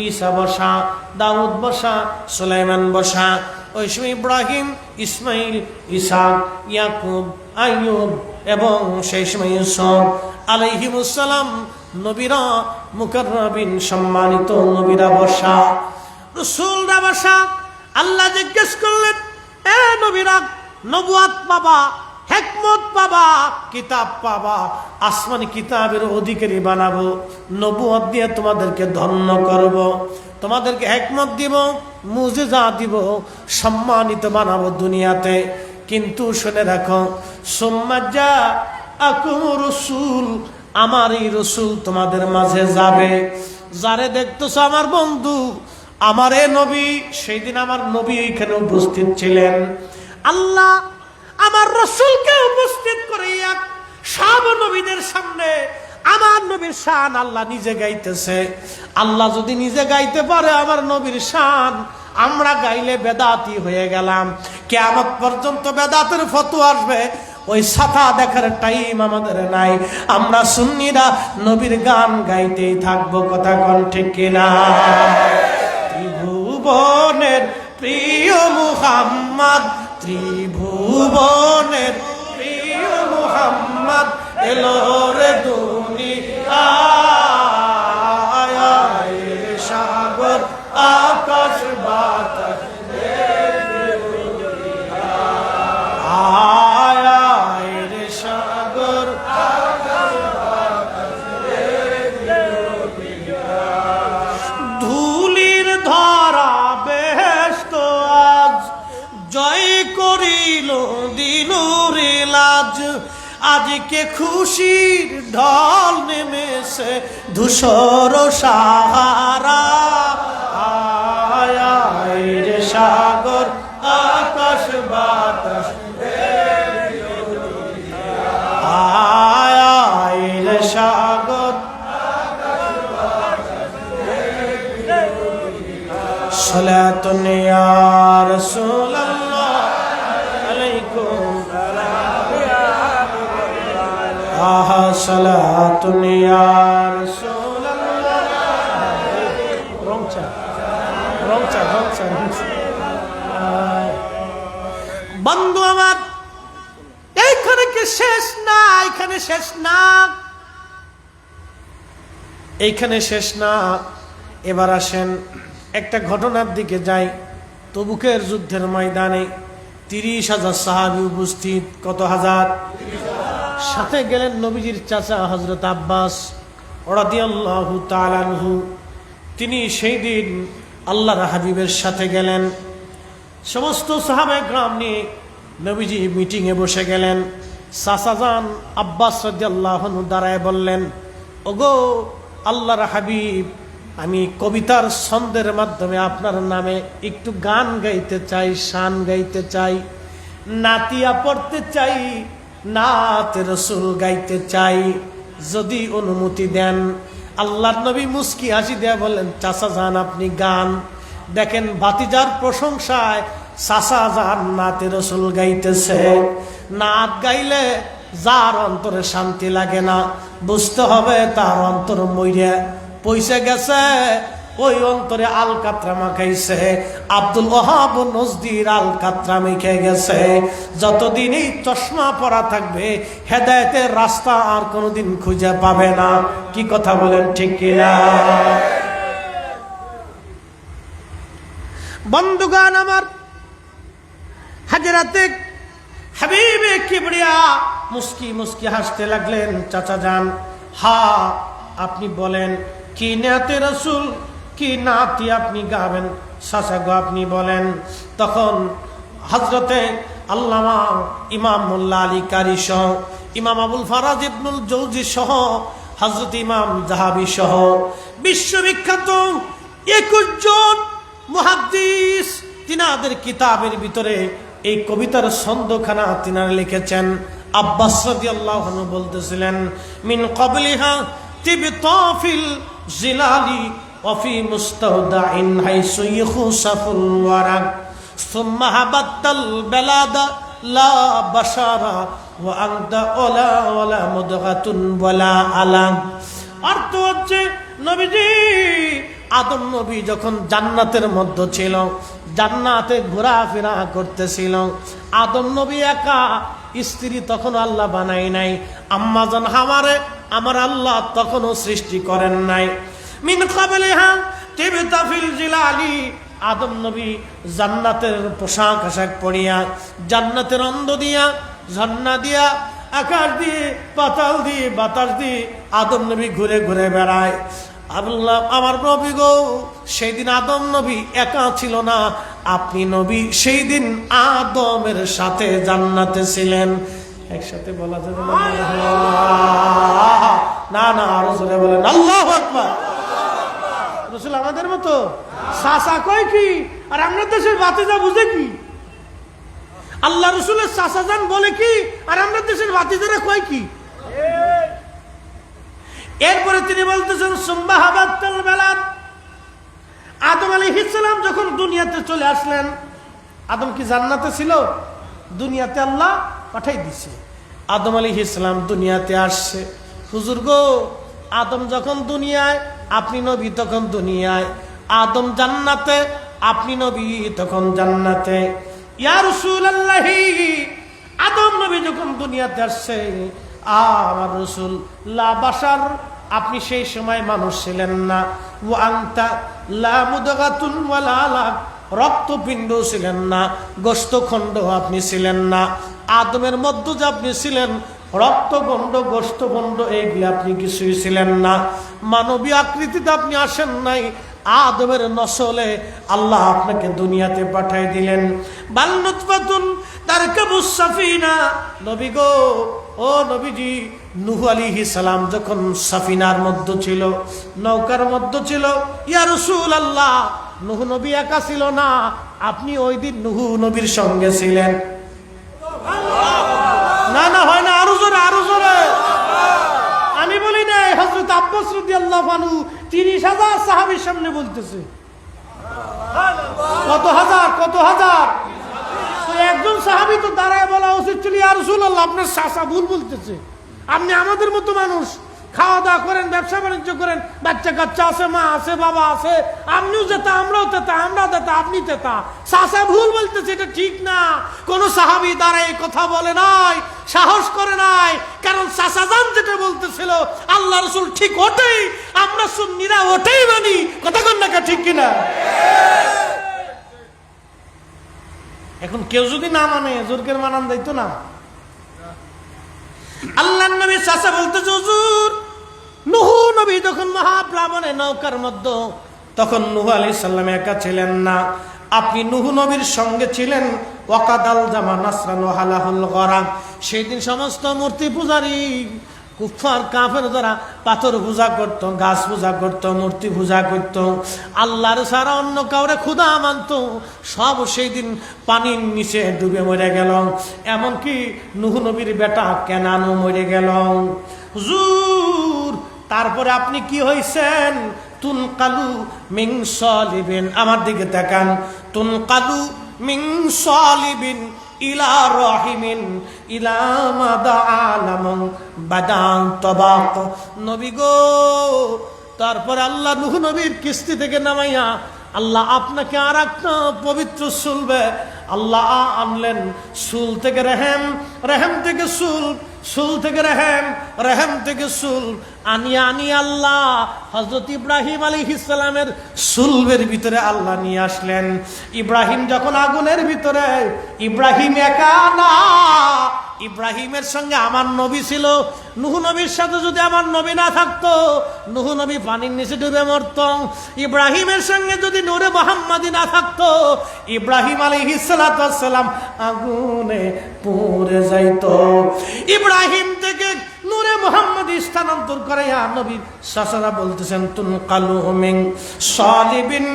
ঈসা বসা, দাউদ বসা, সুলাইমান বসা। ওই সময় ইব্রাহিম, ইসমাইল, ইসহাক, ইয়াকুব, আইয়ুব এবং সেই সময় ইউসুফ আলাইহিমুস সালাম নবীরা মুকাররাবিন সম্মানিত নবীরা বসা, রাসূলরা বসা। আল্লাহ জিজ্ঞেস করলেন, এ নবীরা, নবুয়ত পাবা, হিকমত পাবা, কিতাব পাবা, আসমানি কিতাবের অধিকারী বানাবো, নবুয়ত দিয়ে তোমাদেরকে ধন্য করব, তোমাদেরকে হিকমত দিব, মুজিজা দিব, সম্মানিত বানাবো দুনিয়াতে। কিন্তু শুনে রাখো, সুম্মা জাআকুম রাসূল, আমার এই রসুল তোমাদের মাঝে যাবে। যারে দেখতেছ আমার বন্ধু, আমার এ নবী, সেই দিন আমার নবী এখানে উপস্থিত ছিলেন। আল্লাহ আমার রসুলকে উপস্থিত করিয়া সব নবীদের সামনে আমার নবীর শান আল্লাহ নিজে গাইতেছে। আল্লাহ যদি নিজে গাইতে পারে আমার নবীর শান, আমরা গাইলে বেদাতি হয়ে গেলাম। কিয়ামত পর্যন্ত বেদাতের ফতোয়া আসবে, ওই সাথা দেখার টাইম আমাদের নাই। আমরা সুন্নিরা নবীর গান গাইতেই থাকবো, কথা কোন ঠিক কিনা? ত্রিভুবনের প্রিয় মুহাম্মদ, ত্রিভুবনের প্রিয় মুহাম্মদ এলো রে দুনিয়ায়, সাগর আকাশ বাতাস ধুলির ধরা বেহেশত আজ জয় করিল দিনুর লাজ। আজকে খুশির ঢল নেমেছে ধূসর সাহারা, আয় রে সাগর আকাশ বাতাস, আয় রে সাগর। সালাতুন ইয়া রাসূলুল্লাহ আলাইকুম, আহা সালাতুন ইয়া রাসূলুল্লাহ। রংচা বন্ধু আমার, এইখানে কি শেষ না? এইখানে শেষ না, এইখানে শেষ না। এবার আসেন একটা ঘটনার দিকে যাই। তবুকের যুদ্ধের ময়দানে 30,000 সাহাবী উপস্থিত। কত হাজার? সাথে গেলেন নবীজির চাচা হযরত আব্বাস রাদিয়াল্লাহু তাআলা আনহু। তিনি সেই দিন আল্লাহর হাবিবের সাথে গেলেন। সমস্ত সাহাবায়ে কেরাম নিয়ে নবীজি মিটিংয়ে বসে গেলেন। চাচা যান আব্বাস রাদিয়াল্লাহু আনহু দাঁড়ায় বললেন, ওগো আল্লাহর হাবিব, আমি কবিতার ছন্দের মাধ্যমে আপনার নামে একটু গান গাইতে চাই, শান গাইতে চাই, নাতিয়া পড়তে চাই, নাতে রসুল গাইতে চাই, যদি অনুমতি দেন। আল্লাহর নবী মুস্কি হাসি দেয়া বললেন, চাচা যান আপনি গান। দেখেন ভাতিজার প্রশংসায় চাচা যান নাতে রসুল গাইতেছে। নাত গাইলে যার অন্তরে শান্তি লাগে না, বুঝতে হবে তার অন্তর মইরা পয়সা গেছে, ওই অন্তরে আল কাতরা মাখাইছে। আব্দুল ওয়াহাব নজদির আল কাতরা মেখে গেছে। যতদিন এই চশমা পরা থাকবে হেদায়েতের রাস্তা আর কোনোদিন খুঁজে পাবে না। কি কথা বলেন, ঠিক কিনা? বন্ধুগান আমার, হাজরাতে হাবিবে কিবরিয়া মুস্কি মুস্কি হাসতে লাগলেন। চাচা যান, হা আপনি বলেন কি নাতে রাসূল, কি নাতি আপনি গাবেন? চাচা গো আপনি বলেন। তখন হযরতে আল্লামা ইমাম মোল্লা আলী কারি সহ, ইমাম আবুল ফারাজ ইবনুল জৌজি সহ, হযরত ইমাম যাহাবী সহ বিশ্ববিখ্যাত 21 জন মুহাদ্দিস তিনাদের কিতাবের ভিতরে এই কবিতার ছন্দখানা তিনারা লিখেছেন। আব্বাস রাদিয়াল্লাহু আনহু বলতেছিলেন, মিন ক্বাবলিহা তিবতা ফিল জিলালি ওয়া ফি মুস্তাওদাইন হাইসু ইখুসাফুল ওয়ারাক সুম্মা হাবাতাল বালাদা লা বাশারা ওয়া আনতা ওয়ালা ওয়ালা মুদগাতুন ওয়ালা আলাম। অর্থ হচ্ছে, নবীজি আদম নবী যখন জান্নাতের মধ্যে ছিল, জান্নাতে ঘোরাফেরা করতেছিল, আদম নবী একা, স্ত্রী তখন আল্লাহ বানাই নাই। আম্মাজান হাওয়ারে আমার আল্লাহ তখনও সৃষ্টি করেন নাই। মিন ক্বাবলিহা তিবতা ফিল জিলালি, আদম নবী জান্নাতের পোশাক আশাক পরিয়া, জান্নাতের অন্ধ দিয়া, ঝর্ণা দিয়া, আকাশ দিয়ে, পাতাল দিয়ে, বাতাস দিয়ে আদম নবী ঘুরে ঘুরে বেড়ায়। আল্লাহ আমার নবী গো, সেই দিন আদম নবী একা ছিল না, আপনি নবী সেই দিন আদমের সাথে জান্নাতে ছিলেন। একসাথে বলা যাবে না? না, আরো জোরে বলেন আল্লাহু আকবার। রাসূল আমাদের মতো চাচা কয় কি, আর আমরা দেশের ভাতিজা বুঝে কি? আল্লাহ রাসূলের চাচা জান বলে কি, আর আমরা দেশের ভাতিজারা কয় কি? এরপরে তিনি বলতেছেন, সুম্মা হাবাতাল বালাদ, আদম আলাইহিস সালাম যখন দুনিয়াতে চলে আসলেন, আদম কি জান্নাতে ছিল? দুনিয়াতে আল্লাহ পাঠাই দিছে। আদম আলাইহিস সালাম দুনিয়াতে আসছে। হুজুর গো, আদম যখন দুনিয়ায়, আপনি নবী তখন দুনিয়ায়। আদম জান্নাতে, আপনি নবী তখন জান্নাতে। ইয়া রাসূলুল্লাহি, আদম নবী যখন দুনিয়াতে আসছে, আমার রাসূল লা বাশার, আপনি সেই সময় মানুষ ছিলেন না। ওয়া আনতা লা মুদগাতুন ওয়ালা আলাক, রক্তপিণ্ড ছিলেন না, গোশতখণ্ড আপনি ছিলেন না। আদমের মধ্যে যে আপনি ছিলেন, রক্তখণ্ড গোশতখণ্ড এইগুলি আপনি কিছুই ছিলেন না। মানবীয় আকৃতিতে আপনি আসেন নাই, আদমের নসলে আল্লাহ আপনাকে দুনিয়াতে পাঠাই দিলেন। বাল নুতফাতুন তারকাবুস সাফিনা, নবী গো, ও নবীজি, নূহ আলাইহিস সালাম যখন সাফিনার মধ্যে ছিল, নৌকার মধ্যে ছিল, ইয়া রাসূলুল্লাহ, নূহ নবী একা ছিল না, আপনি ওই দিন নূহ নবীর সঙ্গে ছিলেন। না না, হয় না, আরো জোরে, আরো জোরে। আমি বলি নাই, হযরত আব্বাস রাদিয়াল্লাহু আনহু 30,000 সাহাবীর সামনে বলতেছে। কত হাজার, কত হাজার। তো একজন সাহাবী তো দাঁড়ায় বলা উচিত ছিল, ইয়া রাসূলুল্লাহ, আপনার চাচা ভুল বলতেছে। আপনি আমাদের মতো মানুষ, খাওয়া দাওয়া করেন, ব্যবসা বাণিজ্য করেন, বাচ্চা কাচ্চা আছে, মা আছে, বাবা আছে, আপনিও যেতা, আমরাও তেতা, আমরা তেতা, আপনি তেতা, চাচা ভুল বলতেছে, এটা ঠিক না। কোন সাহাবী দাঁড়ায় কথা বলে নাই, সাহস করে নাই, কারণ চাচা জান যেটা বলতেছিল আল্লাহ রাসূল ঠিক ওটাই, আমরা সুন্নিরা ওটাই মানি। কথা কন না, ঠিক কিনা? এখন কেউ যদি না মানে, জোরকের মানান দাইতো না। আল্লাহ নবী চাচা বলতেছে, হুজুর, নূহ নবী যখন মহাপ্লাবনে নৌকার মধ্যে, তখন নূহ আলাইহিস সালাম একা ছিলেন না, আপনি নূহ নবীর সঙ্গে ছিলেন। ওয়াকাদাল জামা নাসরান ওয়া হালাহুল গরাক, সেই দিন সমস্ত মূর্তি পূজারী কুফার কাফের যারা পাথর পূজা করত, গাছ পূজা করত, মূর্তি পূজা করত, আল্লাহর ছাড়া অন্য কাউরে খোদা মানত, সব সেই দিন পানির নিচে ডুবে মরে গেল। এমনকি নূহ নবীর বেটা কেনানও মরে গেল। হুজুর, তারপরে আপনি কি হইছেন? তুনকালু মিন সালিবিন, আমার দিকে তাকান। তুনকালু মিন সালিবিন ইলা রাহিমিন ইলা মাদা আলাম বাদান তবাক। নবী গো, তারপরে আল্লাহ নূহ নবীর কিস্তি থেকে নামাইয়া আল্লাহ আপনাকে আর একটা পবিত্র সুলবে আল্লাহ আনলেন। সুল থেকে রেহেম, রেহেম থেকে সুল, সুল থেকে রেহেম, রেহেম থেকে সুল আনিয়া আনিয়া আল্লাহ হযরত ইব্রাহিম আলাইহিস সালামের সুলবের ভিতরে আল্লাহ নিয়ে আসলেন। ইব্রাহিম যখন আগুনের ভিতরে, ইব্রাহিম একা না, ইব্রাহিমের সঙ্গে আমার নবী ছিল। নূহ নবীর সাথে যদি আমার নবী না থাকতো, নূহ নবী পানির নিচে ডুবে মরত। ইব্রাহিমের সঙ্গে যদি নূরে মুহাম্মাদি না থাকতো, ইব্রাহিম আলাইহিস সালাতু ওয়াস সালাম আগুনে পুড়ে যাইতো। ইব্রাহিম থেকে নূরে মুহাম্মাদি স্থানান্তর করে নবী সাসারা বলতেছেন, তুনকালু মিন সালিবিন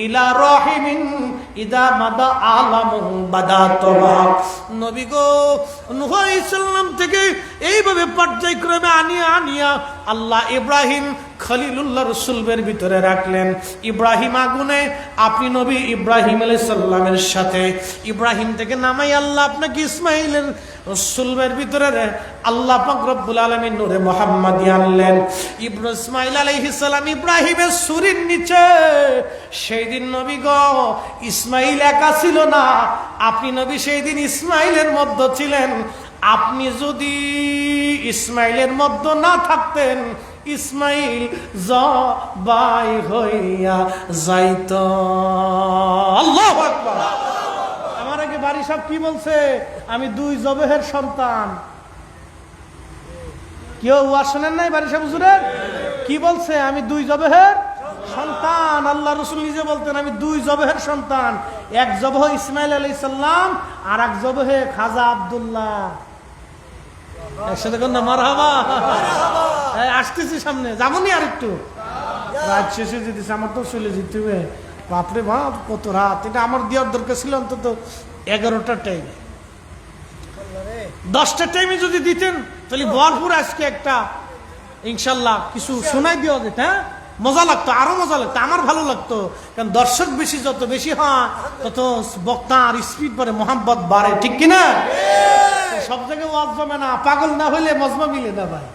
ইলা রাহিমিন ইদা মাদা আলামু বাদাতবা। নবী গো, নূহ আলাইহিস সালাম থেকে এইভাবে পর্যায়ক্রমে আনিয়া আনিয়া আল্লাহ ইব্রাহিম খলিলুল্লাহ রসুলের ভিতরে রাখলেন। ইব্রাহিম আগুনে, আপনি নবী ইব্রাহিম আলাইহিস সালামের সাথে। ইব্রাহিম থেকে নামাই আল্লাহ আপনাকে ইসমাইলের রসুলের ভিতরে আল্লাহ পাক রব্বুল আলামিন নূরে মুহাম্মাদি আনলেন। ইসমাইল আলাইহিস সালাম ইব্রাহিমের সুরির নিচে। সেই দিন নবী গো, ইসমাইল একা ছিল না, আপনি নবী সেই দিন ইসমাইলের মধ্যে ছিলেন। আপনি যদি ইসমাইলের মধ্যে না থাকতেন, ইসমাইল জবাই হইয়া যাইত। আল্লাহু আকবার। আমার আগে বাড়ি সব কি বলছে, আমি দুই জবেহের সন্তান। কেউ শোনেন নাই বাড়ি সাহেব হুজুরের কি বলছে, আমি দুই জবেহের সন্তান। আল্লাহ রাসূল নিজে বলতেন আমি দুই জবেহের সন্তান, এক জবহ ইসমাইল আলাইহিস সালাম আর এক জবহে খাজা আব্দুল্লাহ। একসাথে কোন না মারহাবা। আসতেছি সামনে, যাবনি আর একটু রাত শেষে যেতেছে, আমার তো চলে যেতে হবে। বাপরে বাপ কত রাত, এটা আমার দেওয়ার দরকার ছিল অন্তত 11টার টাইমে। 10টার টাইমে যদি দিতেন তাহলে ভরপুর আজকে একটা ইনশাল্লাহ কিছু শোনাই দেওয়া যেত। হ্যাঁ, মজা লাগতো, আরো মজা লাগতো, আমার ভালো লাগতো। কারণ দর্শক বেশি, যত বেশি হয় তত বক্তার স্পিড বাড়ে, মোহাম্মত বাড়ে, ঠিক কিনা? সব জায়গায় ওয়াজ জমে না, পাগল না হইলে মজমা মিলে না ভাই।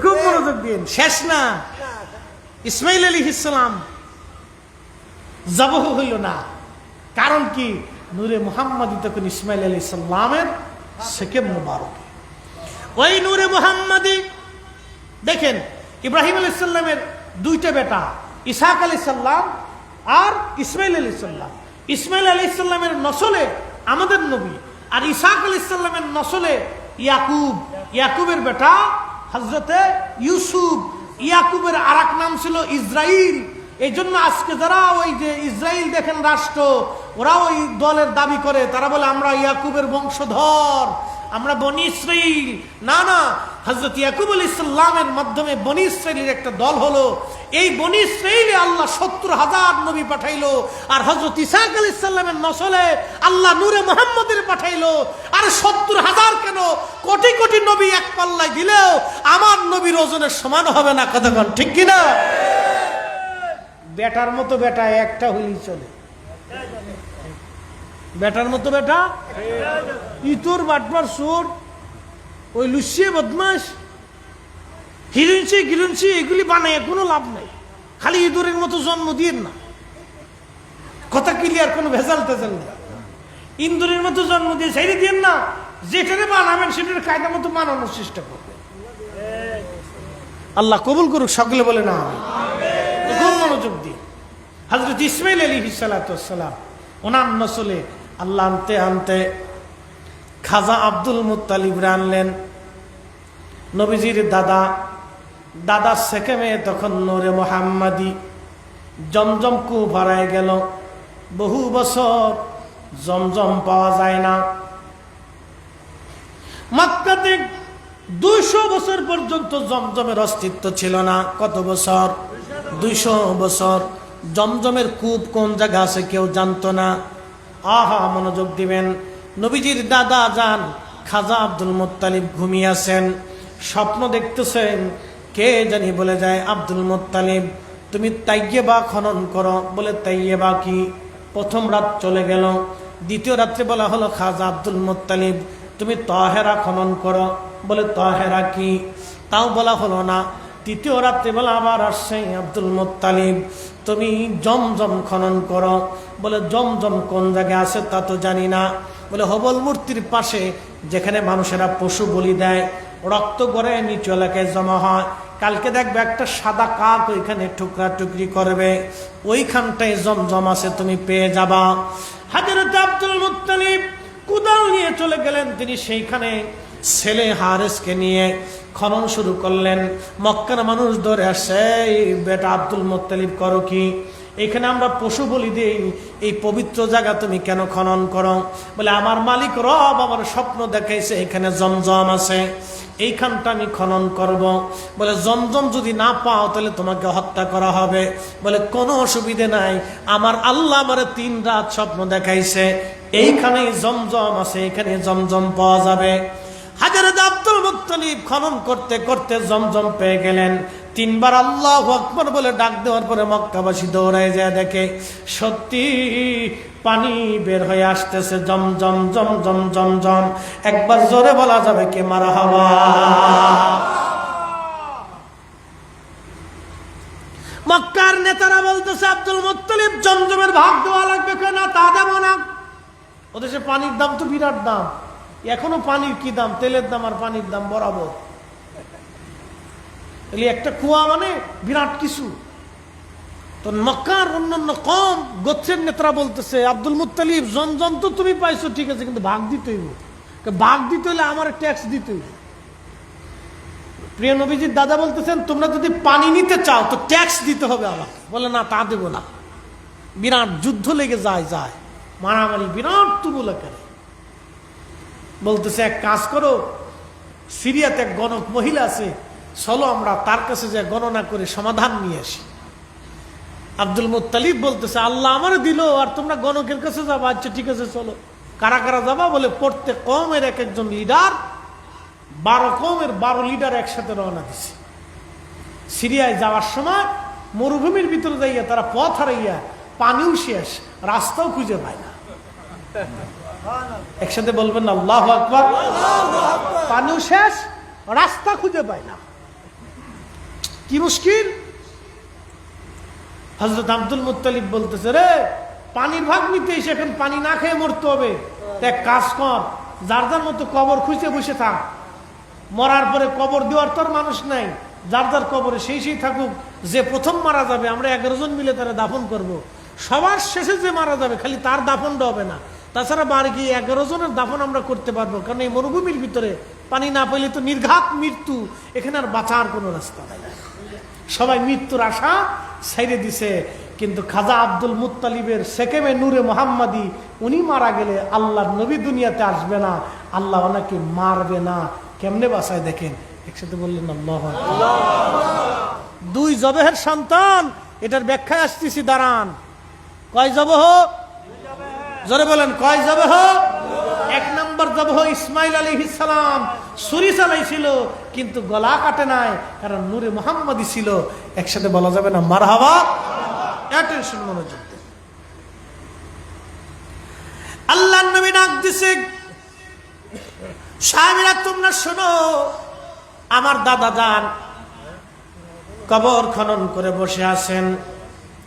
খুব মনোযোগ দিন, শেষ না। ইসমাইল আলাইহিস সালাম জবহ হইল না, কারণ কি? নূরে মুহাম্মাদি তখন ইসমাইল আলাইহিস সালামের সেকেন্ড মুবারক। ওই নূরে মুহাম্মাদি দেখেন, ইব্রাহিম আলাইহিস সালামের দুইটা বেটা, ইসহাক আলাইহিস সালাম আর ইসমাইল আলাইহিস সালাম। ইসমাইল আলাইহিস সালামের নসলে আমাদের নবী, আর ইসহাক আলাইহিস সালামের নসলে ইয়াকুব। ইয়াকুবের বেটা হযরতে ইউসুফ। ইয়াকুবের আরেক নাম ছিল ইসরাইল। এই জন্য আজকে যারা ওই যে ইসরাইল দেখেন রাষ্ট্র, ওরা ওই দলের দাবি করে, তারা বলে আমরা ইয়াকুবের বংশধর, আমরা বনি ইসরাইল। না না, হযরত ইয়াকুব আলাইহিস সালামের মাধ্যমে বনি ইসরাইলের একটা দল হলো। এই বনি ইসরাইলে আল্লাহ 70,000 নবী পাঠাইলো, আর হযরত ইসহাক আলাইহিস সালামের নসলে আল্লাহ নূরে মুহাম্মদের পাঠাইলো। আর 70,000 কেন, কোটি কোটি নবী এক পাল্লায় দিলেও আমার নবীর ওজনের সমান হবে না। কতক্ষণ ঠিক কিনা? বেটার মতো বেটা একটা হইলেই চলে। বেটার মতো বেটা ইতর বাটবার চোর, ওই লুসিয়ে বদমাস, হিরুঞ্চি গিরুঞ্চি এগুলি বানায় কোনো লাভ নাই। খালি ইঁদুরের মতো জন্ম দিয়েন না, কথা ক্লিয়ার, কোনো ভেজাল টেজাল নেই। ইঁদুরের মতো জন্ম দিয়ে ছেড়ে দিয়েন না, যেখানে বানাবেন সেটার কায়দা মতো বানানোর চেষ্টা করবেন। আল্লাহ কবুল করুক, সকলে বলে না খুব মনোযোগ দিয়ে। হযরত ইসমাইল আলাইহিস সালাতু ওয়াস সালাম ওনার নসলে আল্লাহ আনতে আনতে খাজা আব্দুল মুত্তালিব আনলেন। নবীজির দাদা সেকেমে তখন নূরে মুহাম্মাদি। জমজম কূপ হারায় গেল, বহু বছর জমজম পাওয়া যায় না। মক্কাতে 200 বছর পর্যন্ত জমজমের অস্তিত্ব ছিল না। কত বছর? 200 বছর। জমজমের কূপ কোন জায়গা আছে কেউ জানতো না। আহা, মনোযোগ দিবেন। নবীজির দাদা যান খাজা আব্দুল মুত্তালিব ঘুমিয়ে আছেন, স্বপ্ন দেখতেছেন। কে জানি বলে যায়, আব্দুল মুত্তালিব তুমি তাইয়েবা খনন করো। বলে তাইয়েবা কি? প্রথম রাত চলে গেল। দ্বিতীয় রাত্রে বলা হলো খাজা আব্দুল মুত্তালিব তুমি তাহেরা খনন করো। বলে তাহেরা কি? তাও বলা হলো না। তৃতীয় রাত্রিবেলা আবার আসছে, আব্দুল মুত্তালিব তুমি জমজম খনন করো। বলে জমজম কোন জায়গায় আছে তা তো জানি না। বলে হবল মূর্তির পাশে যেখানে মানুষেরা পশু বলি দেয়, রক্ত গড়ে নিচু এলাকায় জমা হয়, কালকে দেখবে একটা সাদা কাক ওইখানে টুকরা টুকরি করবে, ওইখানটায় জমজম আছে, তুমি পেয়ে যাবা। হযরত আব্দুল মুত্তালিব কুদাল নিয়ে চলে গেলেন। তিনি সেইখানে ছেলে হারেসকে নিয়ে খনন শুরু করলেন। মক্কার মানুষ ধরে আসছে, বেটা আব্দুল মুত্তালিব করো কি? এখানে আমরা পশু বলি দিই, এই পবিত্র জায়গা তুমি কেন খনন করো? বলে আমার মালিক রব আমার স্বপ্ন দেখাইছে এখানে জমজম আছে, এইখানটা আমি খনন করব। বলে জমজম যদি না পাও তাহলে তোমাকে হত্যা করা হবে। বলে কোনো অসুবিধে নাই, আমার আল্লাহ আমার 3 রাত স্বপ্ন দেখাইছে এইখানে জমজম আছে, এখানে জমজম পাওয়া যাবে। হযরত আব্দুল মুত্তালিব খনন করতে করতে জমজম পেয়ে গেলেন। 3 বার আল্লাহু আকবার বলে ডাক দেওয়ার পরে মক্কাবাসী দৌড়ায় যায়, দেখে সত্যি পানি বের হয়ে আসতেছে, জমজম জমজম জমজম। একবার জোরে বলা যাবে কে মারহাবা? মক্কার নেতারা বলতেছে আব্দুল মুত্তালিব জমজমের ভাগ দেওয়া লাগবে, কেন তা দেব না। ওদেশে পানির দাম তো বিরাট দাম, এখনো পানির কি দাম, তেলের দাম আর পানির দাম বরাবর। একটা কুয়া মানে বিরাট কিছু। তো মক্কার অন্যান্য কম গোত্রের নেতারা বলতেছে আব্দুল মুত্তালিব জমজম তো তুমি পাইছো ঠিক আছে, কিন্তু ভাগ দিতে হইব, ভাগ দিতে হইলে আমার ট্যাক্স দিতে হইব। প্রিয় নবীজির দাদা বলতেছেন তোমরা যদি পানি নিতে চাও তো ট্যাক্স দিতে হবে আমাকে। বলে না তা দেব না। বিরাট যুদ্ধ লেগে যায় মারামারি বিরাট তুমুল আকারে। বলতেছে এক কাজ করো, সিরিয়াতে এক গণক মহিলা আছে, চলো আমরা তার কাছে যে গণনা করে সমাধান নিয়ে আসি। আব্দুল মুত্তালিব বলতেছে আল্লাহ আমার দিল আর তোমরা গণকের কাছে যাবা, আচ্ছা ঠিক আছে চলো। কারা কারা যাবা? বলে প্রত্যেক কওমের এক একজন লিডার, 12 কওমের 12 লিডার একসাথে রওনা দিছে। সিরিয়ায় যাওয়ার সময় মরুভূমির ভিতরে যাইয়া তারা পথ হারাইয়া, পানিও শেষ, রাস্তাও খুঁজে পায় না। একসাথে বলবেন আল্লাহু আকবার। পানিও শেষ, রাস্তা খুঁজে পায় না, কি মুশকিল। হযরত আব্দুল মুত্তালিব বলতেছে রে পানির ভাগ নিতে এসে এখন পানি না খেয়ে মরতে হবে, এক কাজ কর, যার যার মতো কবর খুঁজে বসে থাক, মরার পরে কবর দেওয়ার তোর মানুষ নাই, যার যার কবরে সেই থাকুক, যে প্রথম মারা যাবে আমরা 11 জন মিলে তারা দাফন করব। সবার শেষে যে মারা যাবে খালি তার দাফনটা হবে না, তাছাড়া বাড়ি গিয়ে 11 জনের দাফন আমরা করতে পারবো, কারণ এই মরুভূমির ভিতরে পানি না পেলে তো নির্ঘাত মৃত্যু, এখানে আর বাঁচার কোনো রাস্তা নাই। সবাই মৃত্যুর আশা ছেড়ে দিছে। কিন্তু খাজা আব্দুল মুত্তালিবের সেকেমে নূরে মোহাম্মদী, উনি মারা গেলে আল্লাহর নবী দুনিয়াতে আসবে না, আল্লাহ ওনাকে মারবে না। কেমনে বাঁচায় দেখেন, একসাথে বললেন আল্লাহু আকবার। 2 জবেহের সন্তান, এটার ব্যাখ্যায় আসতেছি, দাঁড়ান। কয় জবহ? জোরে বলেন কয় জবহ? 1 নম্বর জবহ ইসমাইল আলাইহিস সালাম ছুরি চালাইছিল কিন্তু গলা কাটে নাই, কারণ নূরে মুহাম্মদী ছিল। একসাথে বলা যাবে না মারহাবা? অ্যাটেনশন, মনোযোগ দেন। আল্লাহর নবী ডাক দিছে, সাহাবীরা তোমরা শোনো, আমার দাদা যান কবর খনন করে বসে আছেন।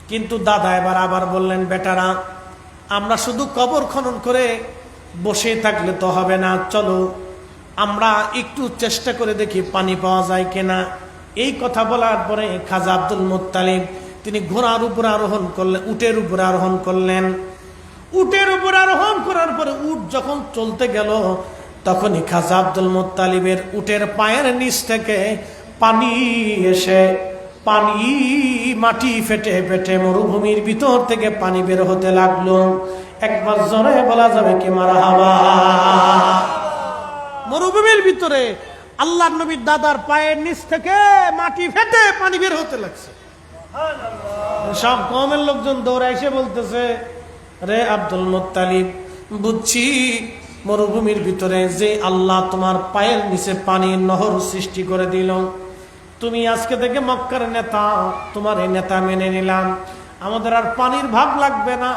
কিন্তু দাদা এবার আবার বললেন, বেটারা আমরা শুধু কবর খনন করে বসে থাকলে তো হবে না, চলো আমরা একটু চেষ্টা করে দেখি পানি পাওয়া যায় কিনা। এই কথা বলার পরে খাজা আব্দুল মুত্তালিব তিনি ঘোড়ার উপরে আরোহণ করলেন, উটের উপরে আরোহণ করলেন। উটের উপরে আরোহণ করার পরে উট যখন চলতে গেল, তখনই খাজা আব্দুল মুত্তালিবের উটের পায়ের নিচ থেকে পানি এসে, পানি মাটি ফেটে ফেটে মরুভূমির ভিতর থেকে পানি বের হতে লাগলো। একবার জোরে বলা যাবে কি মারহাবা? মরুভূমির ভিতরে আল্লাহর নবীর দাদার পায়ের নিচ থেকে মাটি ফেটে পানি বের হতে লাগছে। সব কওমের লোকজন দৌড়ে এসে বলতেছে, রে আব্দুল মুত্তালিব, বুঝছি মরুভূমির ভিতরে যে আল্লাহ তোমার পায়ের নিচে পানির নহর সৃষ্টি করে দিল, তুমি আজকে থেকে মক্কার নেতা, তোমার এই নেতা মেনে নিলাম, আমাদের আর পানির ভাগ লাগবে না।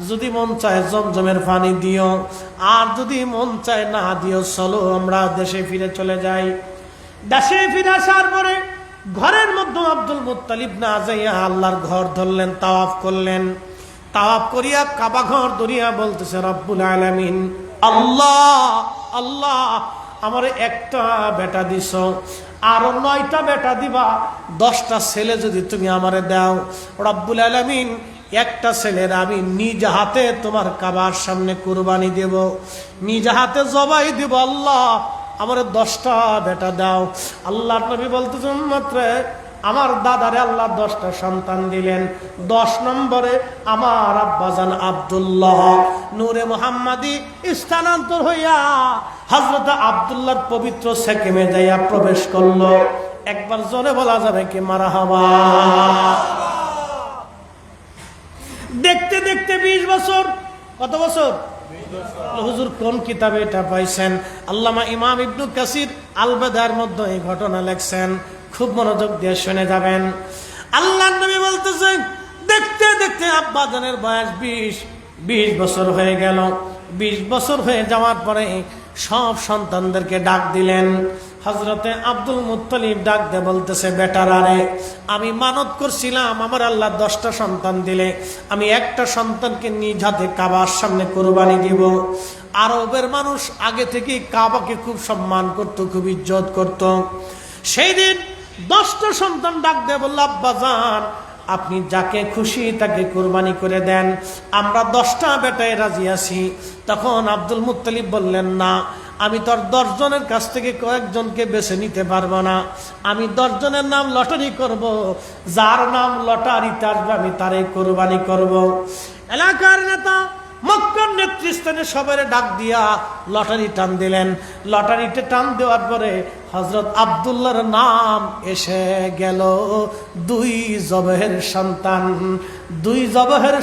যদি মন চায় জমজমের পানি দিও, আর যদি মন চায় না দিও, চলো আমরা দেশে ফিরে চলে যাই। দেশে ফিরে আসার পরে ঘরের মধ্যে আব্দুল মুত্তালিব না যাইয়া আল্লাহর ঘর ধরলেন, তাওয়াফ করলেন। তাওয়াফ করিয়া কাবা ঘর ধরিয়া বলতেছে, রব্বুল আলামিন, আল্লাহ আল্লাহ, আমার একটা বেটা দিছ, আরো 9টা বেটা দিবা, 10টা ছেলে যদি তুমি আমারে দাও, রব্বুল আলামিন, একটা ছেলের আমি নিজ হাতে তোমার কাবার সামনে কুরবানি দেব, নিজ হাতে জবাই দেব। আল্লাহ, আমার 10টা বেটা দাও। আল্লাহর নবী বলতেছেন, মাত্র আমার দাদারে আল্লাহ 10টা সন্তান দিলেন। 10 নম্বরে আমার আব্বাজান আব্দুল্লাহ নূরে মুহাম্মাদি স্থানান্তর হইয়া হযরত আব্দুল্লাহর পবিত্র সেকেমে যাইয়া প্রবেশ করলো। একবার জোরে বলা যাবে কি মারহাবা? দেখতে দেখতে 20 বছর, কত বছর? হুজুর কোন কিতাবে এটা পাইছেন? আল্লামা ইমাম ইবনে কাসির আল বাদার মধ্যে এই ঘটনা লেখছেন, খুব মনোযোগ দিয়ে শুনে যাবেন। আল্লাহর নবী বলতেছেন, দেখতে দেখতে আব্বাজানের বয়স 20 বছর হয়ে গেল। 20 বছর হয়ে যাওয়ার পরে সব সন্তানদেরকে ডাক দিলেন। হযরতে আব্দুল মুত্তালিব ডাক দিয়ে বলতেছে, বেটারারে, আমি মানত করছিলাম আমার আল্লাহ 10টা সন্তান দিলে আমি একটা সন্তানকে নিজ হাতে কাবার সামনে কুরবানি দিব। আরবের মানুষ আগে থেকেই কাবাকে খুব সম্মান করত, খুব ইজ্জত করত। সেই দিন 10টা সন্তান ডাক দিয়ে বলল, আব্বাজান, আপনি যাকে খুশি তাকে কুরবানি করে দেন, আমরা 10টা বেটায় রাজি আছি। তখন আব্দুল মুত্তালিব বললেন, না, আমি তোর 10 জনের কাছ থেকে কয়েকজনকে বেছে নিতে পারবো না, আমি 10 জনের নাম লটারি করব, যার নাম লটারিতে আসবে আমি তারে কুরবানি করব। এলাকার নেতা মক্কার নেতৃস্থানে সবাই ডাক দিয়া লটারি টান দিলেন। লটারিতে টান দেওয়ার পরে হযরত আব্দুল্লাহর নাম এসে গেল। 2 জবহের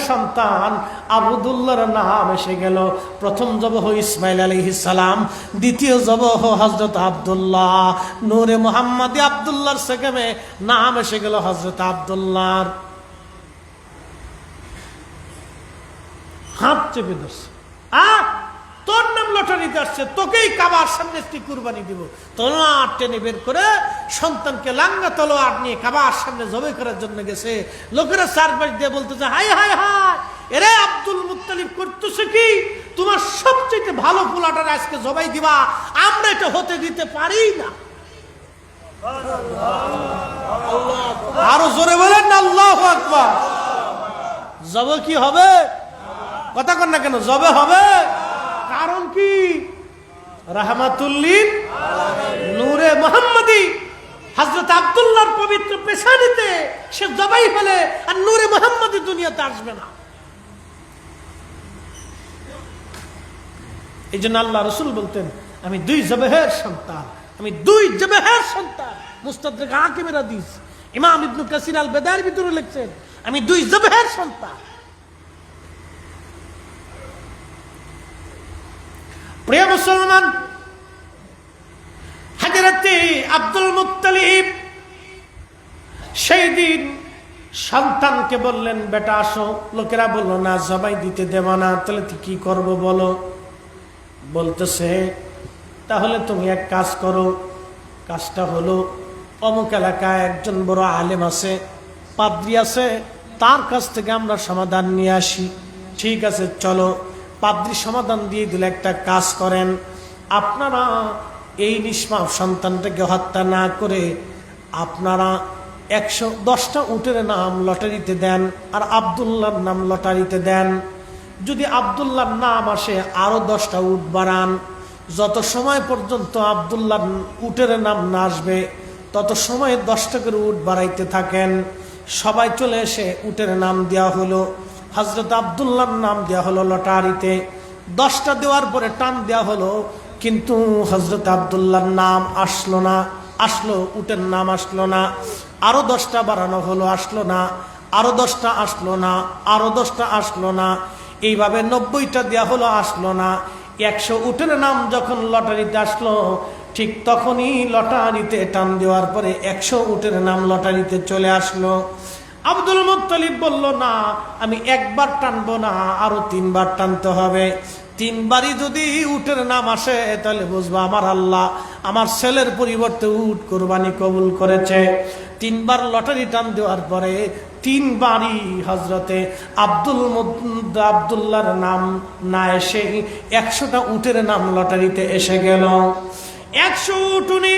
সন্তান আবদুল্লাহর নাম এসে গেল। প্রথম জবহ ইসমাইল আলাইহিস সালাম, দ্বিতীয় জবহ হযরত আব্দুল্লাহ নূরে মুহাম্মাদি আব্দুল্লাহর সেকেমে নাম এসে গেল হযরত আব্দুল্লাহর। হাত চেপে ধরছে, তোর নাম লটারিতে আসছে, তোকেই কাবার সামনে কুরবানি দিব। তলোয়ার টেনে বের করে সন্তানকে লাঙ্গা তলোয়ার নিয়ে কাবার সামনে জবাই করার জন্য গেছে। লোকেরা চারপাশ দিয়ে বলতেছে, হাই হাই হাই, এরে আব্দুল মুত্তালিব করতেছে কি? তোমার সবচেয়ে ভালো পোলাটার আজকে জবাই দিবা, আমরা এটা হতে দিতে পারি না। আরো জোরে বলেন না আল্লাহু আকবার। জবাই কি হবে? কথা কন না কেন? জবে হবে। কারণ কি? রাহমাতুল্লিল নূরে মুহাম্মাদি হযরত আব্দুল্লাহর পবিত্র পেশানিতে সে জবাই হলে আর নূরে মুহাম্মাদি দুনিয়াতে আসবে না। এই জন্য আল্লাহ রাসূল বলতেন, আমি 2 জবহের সন্তান, আমি 2 জবহের সন্তান। মুস্তাদরিক হাকিমের হাদিস, ইমাম ইবনে কাসির আল বাদার ভিতরে লিখছেন, আমি 2 জবহের সন্তান। প্রিয় মুসলমান, হযরতে আব্দুল মুত্তালিব সেই দিন সন্তানকে বললেন, বেটা আসো। লোকেরা বলল, না, জবাই দিতে দেব না। তাহলে তুই কি করবো বলো? বলতেছে, তাহলে তুমি এক কাজ করো। কাজটা হলো, অমুক এলাকায় একজন বড় আলেম আছে, পাদ্রী আছে, তার কাছ থেকে আমরা সমাধান নিয়ে আসি। ঠিক আছে, চলো। পাদ্রী সমাধান দিয়ে দিলে, একটা কাজ করেন, আপনারা এই নিষ্পাপ সন্তানটাকে হত্যা না করে আপনারা 110টা উটের নাম লটারিতে দেন, আর আব্দুল্লাহর নাম লটারিতে দেন। যদি আব্দুল্লাহর নাম আসে আরো 10টা উট বাড়ান। যত সময় পর্যন্ত আব্দুল্লাহর উটের নাম না আসবে তত সময় 10টা করে উট বাড়াইতে থাকেন। সবাই চলে এসে উটের নাম দেওয়া হলো। হযরত আব্দুল্লাহর নাম দেওয়া হলো লটারিতে। 10টা দেওয়ার পরে টান দেওয়া হলো, কিন্তু হযরত আব্দুল্লাহর নাম আসলো না। আসলো, উটের নাম আসলো না। আরো 10টা বাড়ানো হলো, আসলো না। আরো 10টা আসলো না। আরো 10টা আসলো না। এইভাবে 90টা দেওয়া হলো, আসলো না। 100 উটের নাম যখন লটারিতে আসলো, ঠিক তখনই লটারিতে টান দেওয়ার পরে 100 উটের নাম লটারিতে চলে আসলো। আব্দুল মুত্তালিব বলল, না, আমি একবার টানবো না, আরো 3 বার টানতে হবে। 3 বারই যদি উটের নাম আসে তাহলে বুঝবো আমার আল্লাহ আমার ছেলের পরিবর্তে উট কুরবানি কবুল করেছে। তিনবার লটারি টান দেওয়ার পরে তিনবারই হজরতে আব্দুল্লাহর নাম না এসে 100টা উটের নাম লটারিতে এসে গেল। 100 উট উনি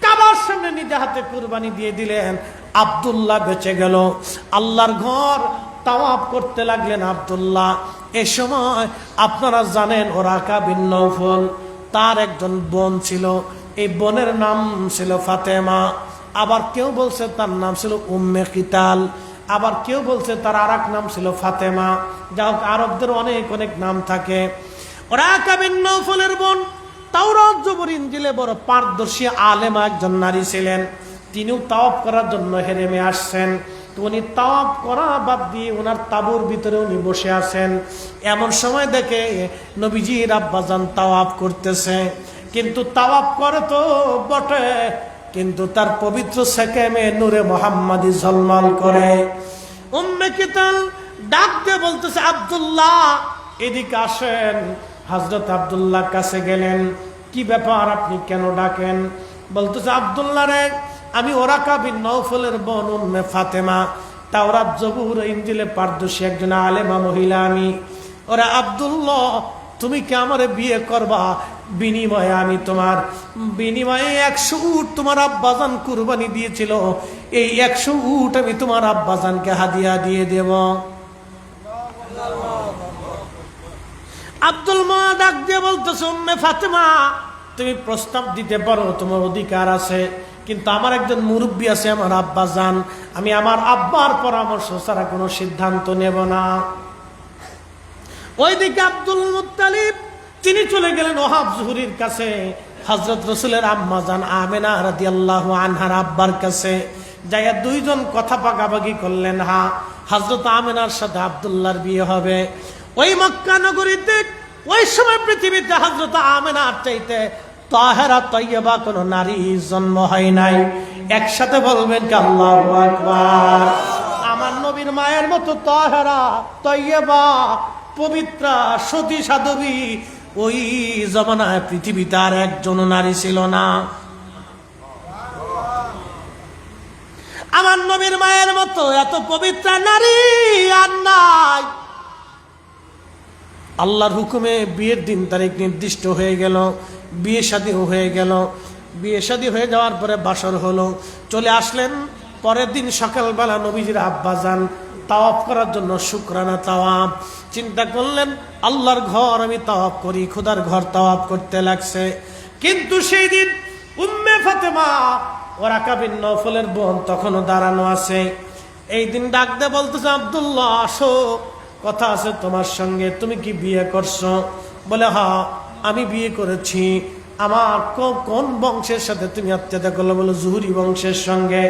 কাবার সামনে নিজে হাতে কুরবানি দিয়ে দিলেন। আব্দুল্লাহ বেঁচে গেল। আল্লাহর ঘর তাওয়াফ করতে লাগলেন আব্দুল্লাহ। এ সময় আপনারা জানেন ওরাকা বিন নওফল, তার একজন বোন ছিল। এই বোনের নাম ছিল ফাতেমা। আবার কেউ বলছে তার নাম ছিল উম্মে কিতাল, আবার কেউ বলছে তার আর এক নাম ছিল ফাতেমা। যা হোক, আরবদের অনেক অনেক নাম থাকে। ওরাকা বিন নওফলের বোন তাওরাত জবর ইনজিলে বড় পারদর্শী আলেমা একজন নারী ছিলেন। তিনিও তাওয়াফ করার জন্য হেরেমে আসছেন। তো উনি তাওয়াফ করা বাদ দিয়ে ওনার তাঁবুর ভিতরে উনি বসে আছেন। এমন সময় দেখে নবীজির আব্বাজান তাওয়াফ করতেছে। কিন্তু তাওয়াফ করে তো বটে, কিন্তু তার পবিত্র সেকেমে নূরে মুহাম্মাদি ঝলমল করে। উম্মে কিতাল ডাক দিয়ে বলতেছে, আব্দুল্লাহ এদিকে আসেন। হযরত আব্দুল্লাহ কাছে গেলেন। কি ব্যাপার, আপনি কেন ডাকেন? বলতেছে, আব্দুল্লাহ রে, আমি ওরাকা বিন নওফলের বোন উম্মে ফাতেমা, তাওরাত জবুর ইনজিলে পারদর্শী একজন আলেমা মহিলা আমি। ওরা আব্দুল্লাহ, তুমি কি আমারে বিয়ে করবা? বিনিময়ে আমি তোমার বিনিময়ে 100 উট তোমার আব্বাজান কুরবানি দিয়েছিল, এই 100 উট আমি তোমার আব্বাজানকে হাদিয়া দিয়ে দেব। আব্দুল মা ডাক দিয়ে বলতেছে, উম্মে ফাতেমা তুমি প্রস্তাব দিতে পারো, তোমার অধিকার আছে, কিন্তু আমার একজন মুরব্বী আছে, আমার আব্বাজান, আমি আমার আব্বার পরামর্শ ছাড়া কোনো সিদ্ধান্ত নেব না। ওইদিকে আব্দুল মুত্তালিব তিনি চলে গেলেন ওহাব জুহরির কাছে, হযরত রাসূলের আম্মাজান আমেনা রাদিয়াল্লাহু আনহার আব্বার কাছে। যাইয়া দুইজন কথা পাকাপাকি করলেন, হ্যাঁ হযরত আমেনার সাথে আব্দুল্লাহর বিয়ে হবে। ওই মক্কা নগরীতে ওই সময় পৃথিবীতে হযরত আমেনার চাইতে তাহেরা তৈয়বা কোনো নারী জন্ম হয় নাই। একসাথে বলবেন কি আল্লাহু আকবার। আমার নবীর মায়ের মতো তাহেরা তৈয়বা পবিত্রা সতী সাধবী ওই জমানায় পৃথিবীতে আর একজন নারী ছিল না। আমার নবীর মায়ের মতো এত পবিত্রা নারী আর নাই। আল্লাহর হুকুমে বিয়ের দিন তারিখ নির্দিষ্ট হয়ে গেল, বিয়ে শাদীও হয়ে গেল। বিয়ে শাদী হয়ে যাওয়ার পরে বাসর হলো, চলে আসলেন। পরের দিন সকালবেলা নবীজির আব্বাজান তাওয়াফ করার জন্য শুকরানা তাওয়াফ চিন্তা করলেন, আল্লাহর ঘর আমি তাওয়াফ করি, খোদার ঘর তাওয়াফ করতে লাগছে। কিন্তু সেই দিন উম্মে ফাতেমা ওরাকা বিন নওফলের বোন তখনও দাঁড়ানো আছে। এই দিন ডাক দিয়ে বলতেছে, আব্দুল্লাহ আসো, কথা আছে তোমার সঙ্গে। তুমি কি বিয়ে করছো? বলে, হ্যাঁ আমি বিয়ে করেছি। আমার কোন বংশের সাথে তুমি আত্মীয়তা করলো? বলে, জুহরি বংশের সঙ্গে।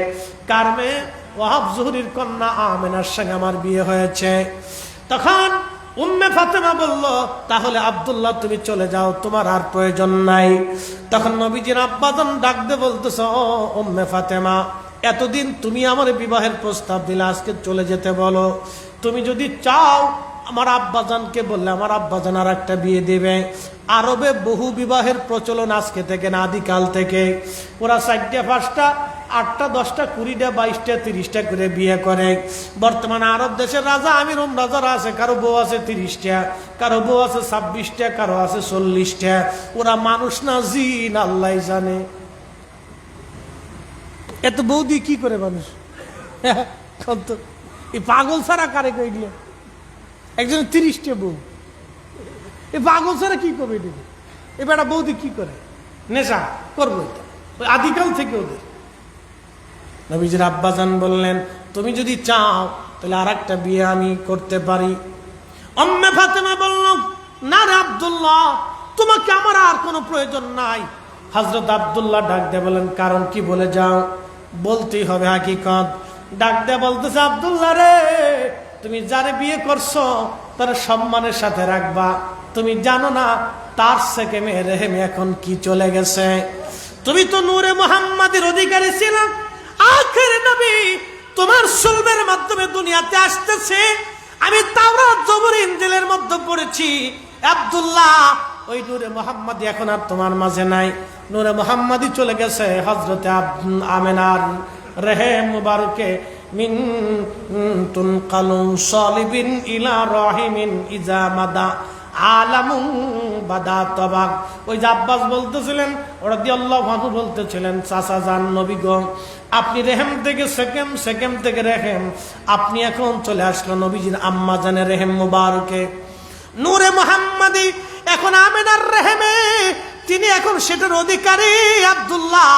কার মেয়ে? ওয়াহাব জুহরির কন্যা আমেনার সঙ্গে আমার বিয়ে হয়েছে। তখন উম্মে ফাতেমা বলল, তাহলে আব্দুল্লাহ তুমি চলে যাও, তোমার আর প্রয়োজন নাই। তখন নবীজির আব্বাজান ডাক দিয়ে বলতেছ, ও উম্মে ফাতেমা, এতদিন তুমি আমার বিবাহের প্রস্তাব দিলে, আজকে চলে যেতে বলো। তুমি যদি চাও আমার আব্বাজানকে বললে আমার আব্বাজান আর একটা বিয়ে দেবে। আরবে বহু বিবাহের প্রচলন আজকে থেকে না, আদিকাল থেকে। ওরা 4টা 5টা 8টা 10টা 20টা 22টা 30টা করে বিয়ে করে। বর্তমানে আরব দেশের রাজা আমির রাজারা আছে, কারো বউ আছে 30টা, কারো বউ আছে 26টা, কারো আছে 40টা। ওরা মানুষ না জিন, আল্লাহ জানে। এত বউ দিয়ে কি করে মানুষ? এই পাগল ছাড়া কারে কইলে একজন 30টা বউ, এই পাগল ছাড়া কি করবে? এবার একটা বৌদি কি করে? নেশা করবো, এটা ওই আদিকাল থেকে ওদের। নবীজির আব্বাজান বললেন, তুমি যদি চাও তাহলে আর একটা বিয়ে আমি করতে পারি। উম্মে ফাতেমা বলল, না রে আব্দুল্লাহ, তোমাকে আমার আর কোনো প্রয়োজন নাই। হযরত আব্দুল্লাহ ডাক দিয়ে বলেন, কারণ কি? বলে যাও। বলতেই হবে হাকিকত। ডাক দিয়ে বলতেছে, আব্দুল্লাহ রে, তুমি যারে বিয়ে করছো তার সম্মানের সাথে রাখবা। তুমি জানো না তার সেকেমে রেহেমে এখন কি চলে গেছে। তুমি তো নূরে মুহাম্মাদের অধিকারী ছিল, আখির নবী তোমার সুলবের মাধ্যমে দুনিয়াতে আসতেছে। আমি তাওরাত জবুর ইনজিলের মধ্যে পড়েছি, আব্দুল্লাহ ওই নূরে মুহাম্মাদি এখন আর তোমার মাঝে নাই। নূরে মুহাম্মাদি চলে গেছে হযরতে আমেনার রেহেম মুবারকে মিন তুনকালু সালিবিন ইলা রাহিমিন ইজা মাদা আলামুন বাদা তবাক। ওই যে আব্বাস বলতেছিলেন, রাদিয়াল্লাহু আনহু বলতেছিলেন, চাচা যান নবী গো, আপনি রেহেম থেকে সেকেম, সেকেম থেকে রেহেম, আপনি এখন চলে আসলো নবীজির আম্মা জানের রেহেম মুবারকে নূরে মুহাম্মাদি। এখন আমিনার রেহেমে তিনি এখন সেটার অধিকারী। আব্দুল্লাহ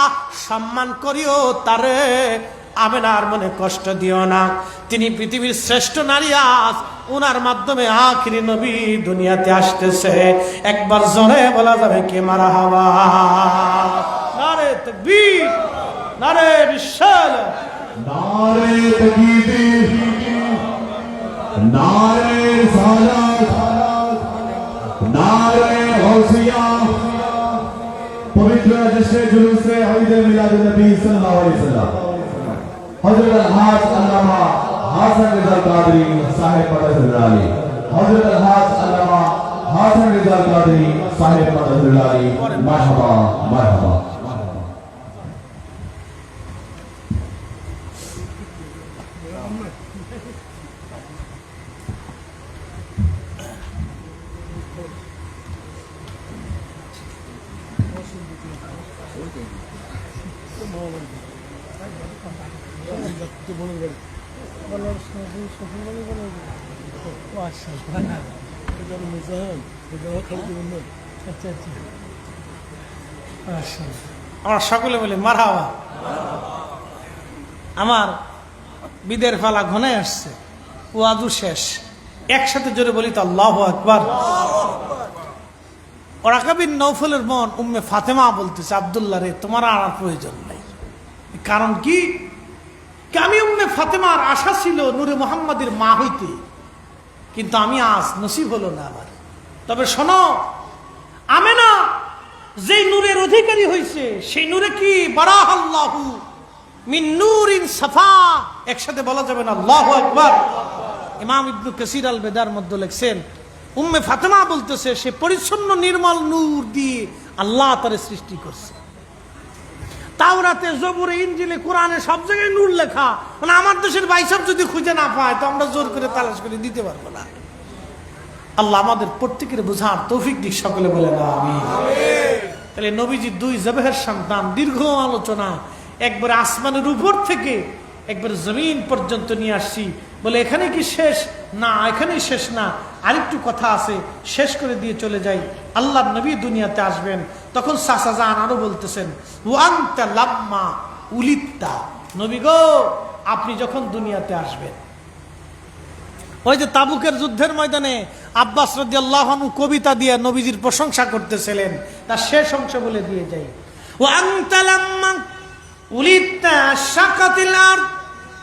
সম্মান করিও তারে, আমিনার মনে কষ্ট দিও না। তিনি পৃথিবীর শ্রেষ্ঠ নারী, আজ ওনার মাধ্যমে আখিরি নবী দুনিয়াতে আসতেছে। একবার জোরে বলা যাবে কি মারহাবা। নারে তাকবীর, নারে রিসালাত, নারে তাকবীর, নারে রিসালাত, নারে গাউসিয়া। পবিত্র জশ্নে জুলুসে ঈদ মিলাদুন নবী সাল্লাল্লাহু আলাইহি ওয়াসাল্লাম হযরত আল-হাজ আল্লামা হাসান রিজা কাদরি সাহেব মাদারুল আলী, হযরত আল-হাজ আল্লামা হাসান রিজা কাদরি সাহেব মাদারুল আলী। মারহাবা মারহাবা। আমরা সকলে বলি মারহাবা। আমার বিদের ফালা ঘনে আসছে, ওয়াজু শেষ, একসাথে জোরে বলি তো আল্লাহু আকবার। ওরাকা বিন নওফলের মন উম্মে ফাতেমা বলতেছে, আব্দুল্লাহ রে তোমার আর প্রয়োজন নাই। কারণ কি? আমি উম্মে ফাতেমার আশা ছিল নূরে মুহাম্মাদের মা হইতে, কিন্তু আমি আজ নসিব হলো না আমার। তবে শোনো, আমেনা যেই নূরের অধিকারী হয়েছে, সেই নূরে কি বারাহাল্লাহু মিন নূরিন সাফা, একসাথে বলা যাবে না আল্লাহু আকবার। ইমাম ইবনে কাসির আল বেদার মধ্যে লিখছেন, উম্মে ফাতেমা বলতেছে সে পরিচ্ছন্ন নির্মল নূর দিয়ে আল্লাহ তার সৃষ্টি করছে। তাওরাতে, জবুরে, ইনজিলে, কোরআনে সব জায়গায় নূর লেখা। মানে আমার দেশের বাইসাব যদি খুঁজে না পায় তো আমরা জোর করে তালাশ করে দিতে পারবো না। আল্লাহ আমাদের প্রত্যেকের বোঝার তৌফিক দিক, সকলে বলে না আমিন। তাহলে নবীজি দুই জবেহের সন্তান, দীর্ঘ আলোচনা, একবার আসমানের উপর থেকে একবার জমিন পর্যন্ত নিয়ে আসছি। বলে এখানে কি শেষ? না, এখানেই শেষ না, আরেকটু কথা আছে, শেষ করে দিয়ে চলে যাই। আল্লাহর নবী দুনিয়াতে আসবেন, তখন চাচা যান আরো বলতেছেন, ওয়ান্তা লাম্মা উলিত্তা, নবী গো আপনি যখন দুনিয়াতে আসবেন। ওই যে তাবুকের যুদ্ধের ময়দানে আব্বাস রাদিয়াল্লাহু আনহু কবিতা দিয়ে নবীজির প্রশংসা করতেছিলেন, তার শেষ অংশ বলে দিয়ে যাই, ওয়ান্তা লাম্মা উলিত্তা শাকাতিল আরদ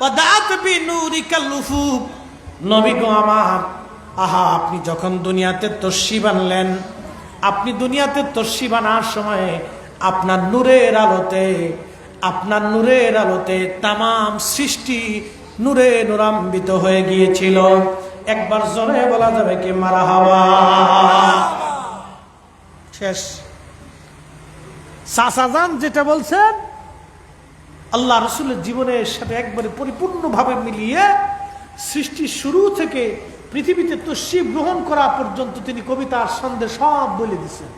ওয়াদাত বিনুরিকাল উফুক, নবী গো আমার, আহা আপনি যখন দুনিয়াতে তশরিফ আনলেন, আপনি দুনিয়াতে তশরিফ আনার সময় আপনার নূরের আলোতে, আপনার নূরের আলোতে তামাম সৃষ্টি নূরে নূরান্বিত হয়ে গিয়েছিল। একবার জোরে বলা যাবে কি মারহাবা। শেষ। চাচাজান যেটা বলছেন আল্লাহ রসুলের জীবনের সাথে একবারে পরিপূর্ণভাবে মিলিয়ে সৃষ্টির শুরু থেকে পৃথিবীতে তশরিফ গ্রহণ করা পর্যন্ত তিনি কবিতার ছন্দে সব বলে দিয়েছেন।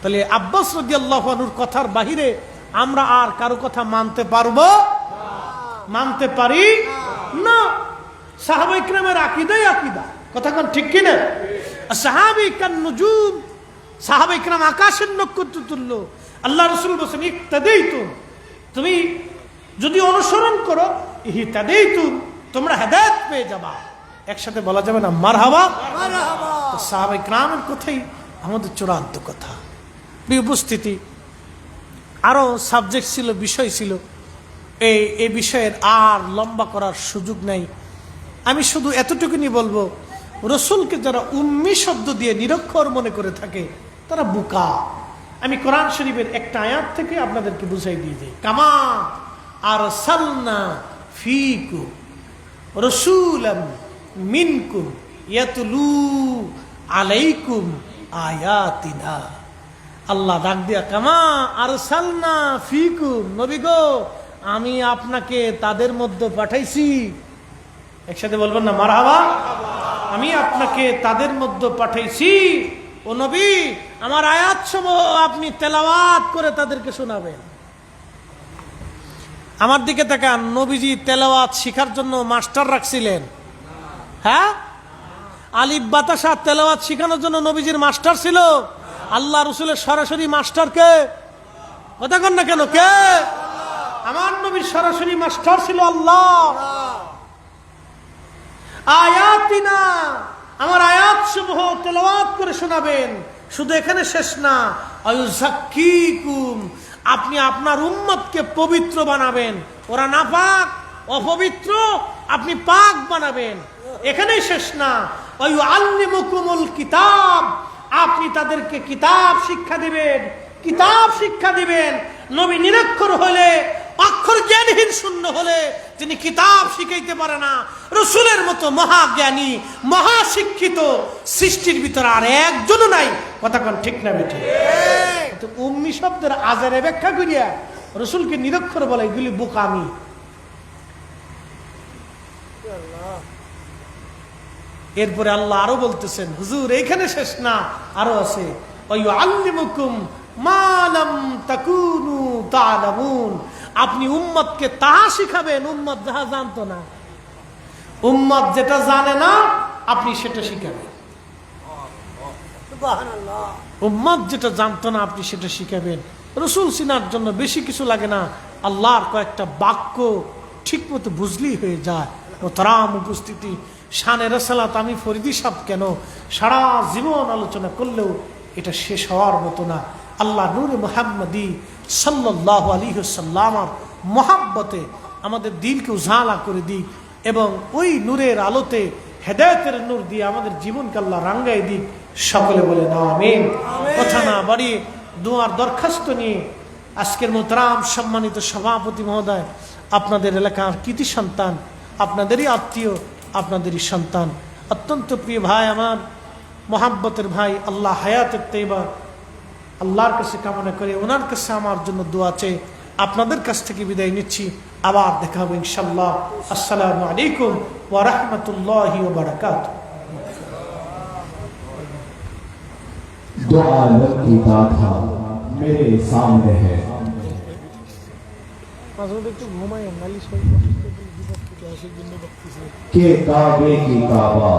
তাহলে আব্বাস রাদিয়াল্লাহু আনহুর কথার বাহিরে আমরা আর কারো কথা মানতে পারবো? মানতে পারি না। সাহাবায়ে কিরামের আকীদাই আকীদা, কথা কোন ঠিক কি না? সাহাবী কান নুজুম, সাহাবায়ে কিরাম আকাশের নক্ষত্র তুল্য। আল্লাহ রাসূল বলেন ইক্তাদাইতুম, তুমি যদি অনুসরণ করো, ইহতাদাইতুম, তোমরা হেদায়েত পেয়ে যাবা। একসাথে বলা যাবে না মারহাবা মারহাবা। সাহাবায়ে কিরামের কথাই আমাদের চূড়ান্ত কথা। প্রিয় উপস্থিতি, আরো সাবজেক্ট ছিল, বিষয় ছিল, এই বিষয়ের আর লম্বা করার সুযোগ নাই। আমি শুধু এতটুকুনি বলবো, রসুলকে যারা উম্মি শব্দ দিয়ে নিরক্ষর মনে করে থাকে তারা বোকা। আমি কোরআন শরীফের একটা আয়াত থেকে আপনাদেরকে বুঝাই দিয়ে যাই, কামা আরসালনা ফীকুম রাসূলাম মিনকুম ইয়াতলু আলাইকুম আয়াতিনা। আল্লাহ ডাক দিয়া, কামা আরসালনা ফীকুম, নবী গো আমি আপনাকে তাদের মধ্যে পাঠাইছি। একসাথে বলবেন না মারহাবা। আমি আপনাকে তাদের মধ্যে পাঠাইছি। ও নবী, আমার আয়াত সমূহ আপনি তেলাওয়াত করে তাদেরকে শোনাবেন। আমার দিকে তাকান, নবীজি তেলাওয়াত শিখার জন্য মাস্টার রাখছিলেন? হ্যাঁ, আলিফ বাতাসা তেলাওয়াত শিখানোর জন্য নবীজির মাস্টার ছিল? আল্লাহ রসুলের সরাসরি মাস্টার কে? কথা কন না কেন, কে? আমার নবীর সরাসরি মাস্টার ছিল আল্লাহ। আয়াতিনা, আমার আয়াত সমূহ তেলাওয়াত করে শোনাবেন। শুধু এখানে শেষ না, আয়ুযাক্কিকুম, আপনি আপনার উম্মতকে পবিত্র বানাবেন। ওরা নাপাক, অপবিত্র, আপনি পাক বানাবেন। এখানেই শেষ না, আল্লিমুকুমুল কিতাব, আপনি তাদেরকে কিতাব শিক্ষা দিবেন। কিতাব শিক্ষা দিবেন। নবী নিরক্ষর হলে, অক্ষর জ্ঞানহীন শূন্য হলে তিনি কিতাব শিখাইতে পারে না। রসুলের মতো মহাজ্ঞানী, মহাশিক্ষিত সৃষ্টির ভিতরে আর একজনও নাই। কথা কোন ঠিক না বেঠে? উম্মি শব্দের আজারে ব্যাখ্যা করিয়া রসুলকে নিরক্ষর বলে, এগুলি বোকামি। এরপরে আল্লাহ আরো বলতেছেন, হুজুর এইখানে শেষ না, আরো আছে, আল্লিমুকুম মা লাম তাকুনু তা'লামুন, আপনি উম্মতকে তাহা শিখাবেন উম্মত যাহা জানতো না। উম্মত যেটা জানে না আপনি সেটা শিখাবেন। উম্মত যেটা জানতো না আপনি সেটা শিখাবেন। রসুল চিনার জন্য বেশি কিছু লাগে না, আল্লাহর কয়েকটা বাক্য ঠিক মতো বুঝলেই হয়ে যায়। মোহতারাম উপস্থিতি, শানে রাসালাত আমি ফরিদি সাহেব কেন সারা জীবন আলোচনা করলেও এটা শেষ হওয়ার মতো না। আল্লাহ নূরে মুহাম্মদী সাল্লাল্লাহু আলাইহি ওয়াসাল্লামের মহাব্বতে আমাদের দিলকে উজালা করে দিক এবং ওই নূরের আলোতে হেদায়েতের নূর দিয়ে আমাদের জীবনকে আল্লাহ রাঙ্গাই দিক। সকলে বলে না আমিন। কথা না বাড়িয়ে দোয়ার দরখাস্ত নিয়ে আজকের মোহতারাম সম্মানিত সভাপতি মহোদয়, আপনাদের এলাকার কৃতি সন্তান, আপনাদেরই আত্মীয়, আপনাদেরই সন্তান, অত্যন্ত প্রিয় ভাই, আমার মহাব্বতের ভাই, আল্লাহ হায়াতের তৈবা আল্লাহর কাছে কামনা করে ওনার কাছে আমার জন্য দোয়া চেয়ে আপনাদের কাছ থেকে বিদায় নিচ্ছি। আবার দেখা হবে ইনশাআল্লাহ। আসসালামু আলাইকুম ওয়া রাহমাতুল্লাহি ওয়া বারাকাতুহু। दुआ की गाथा मेरे सामने है ঘুমাই के काबे की काबा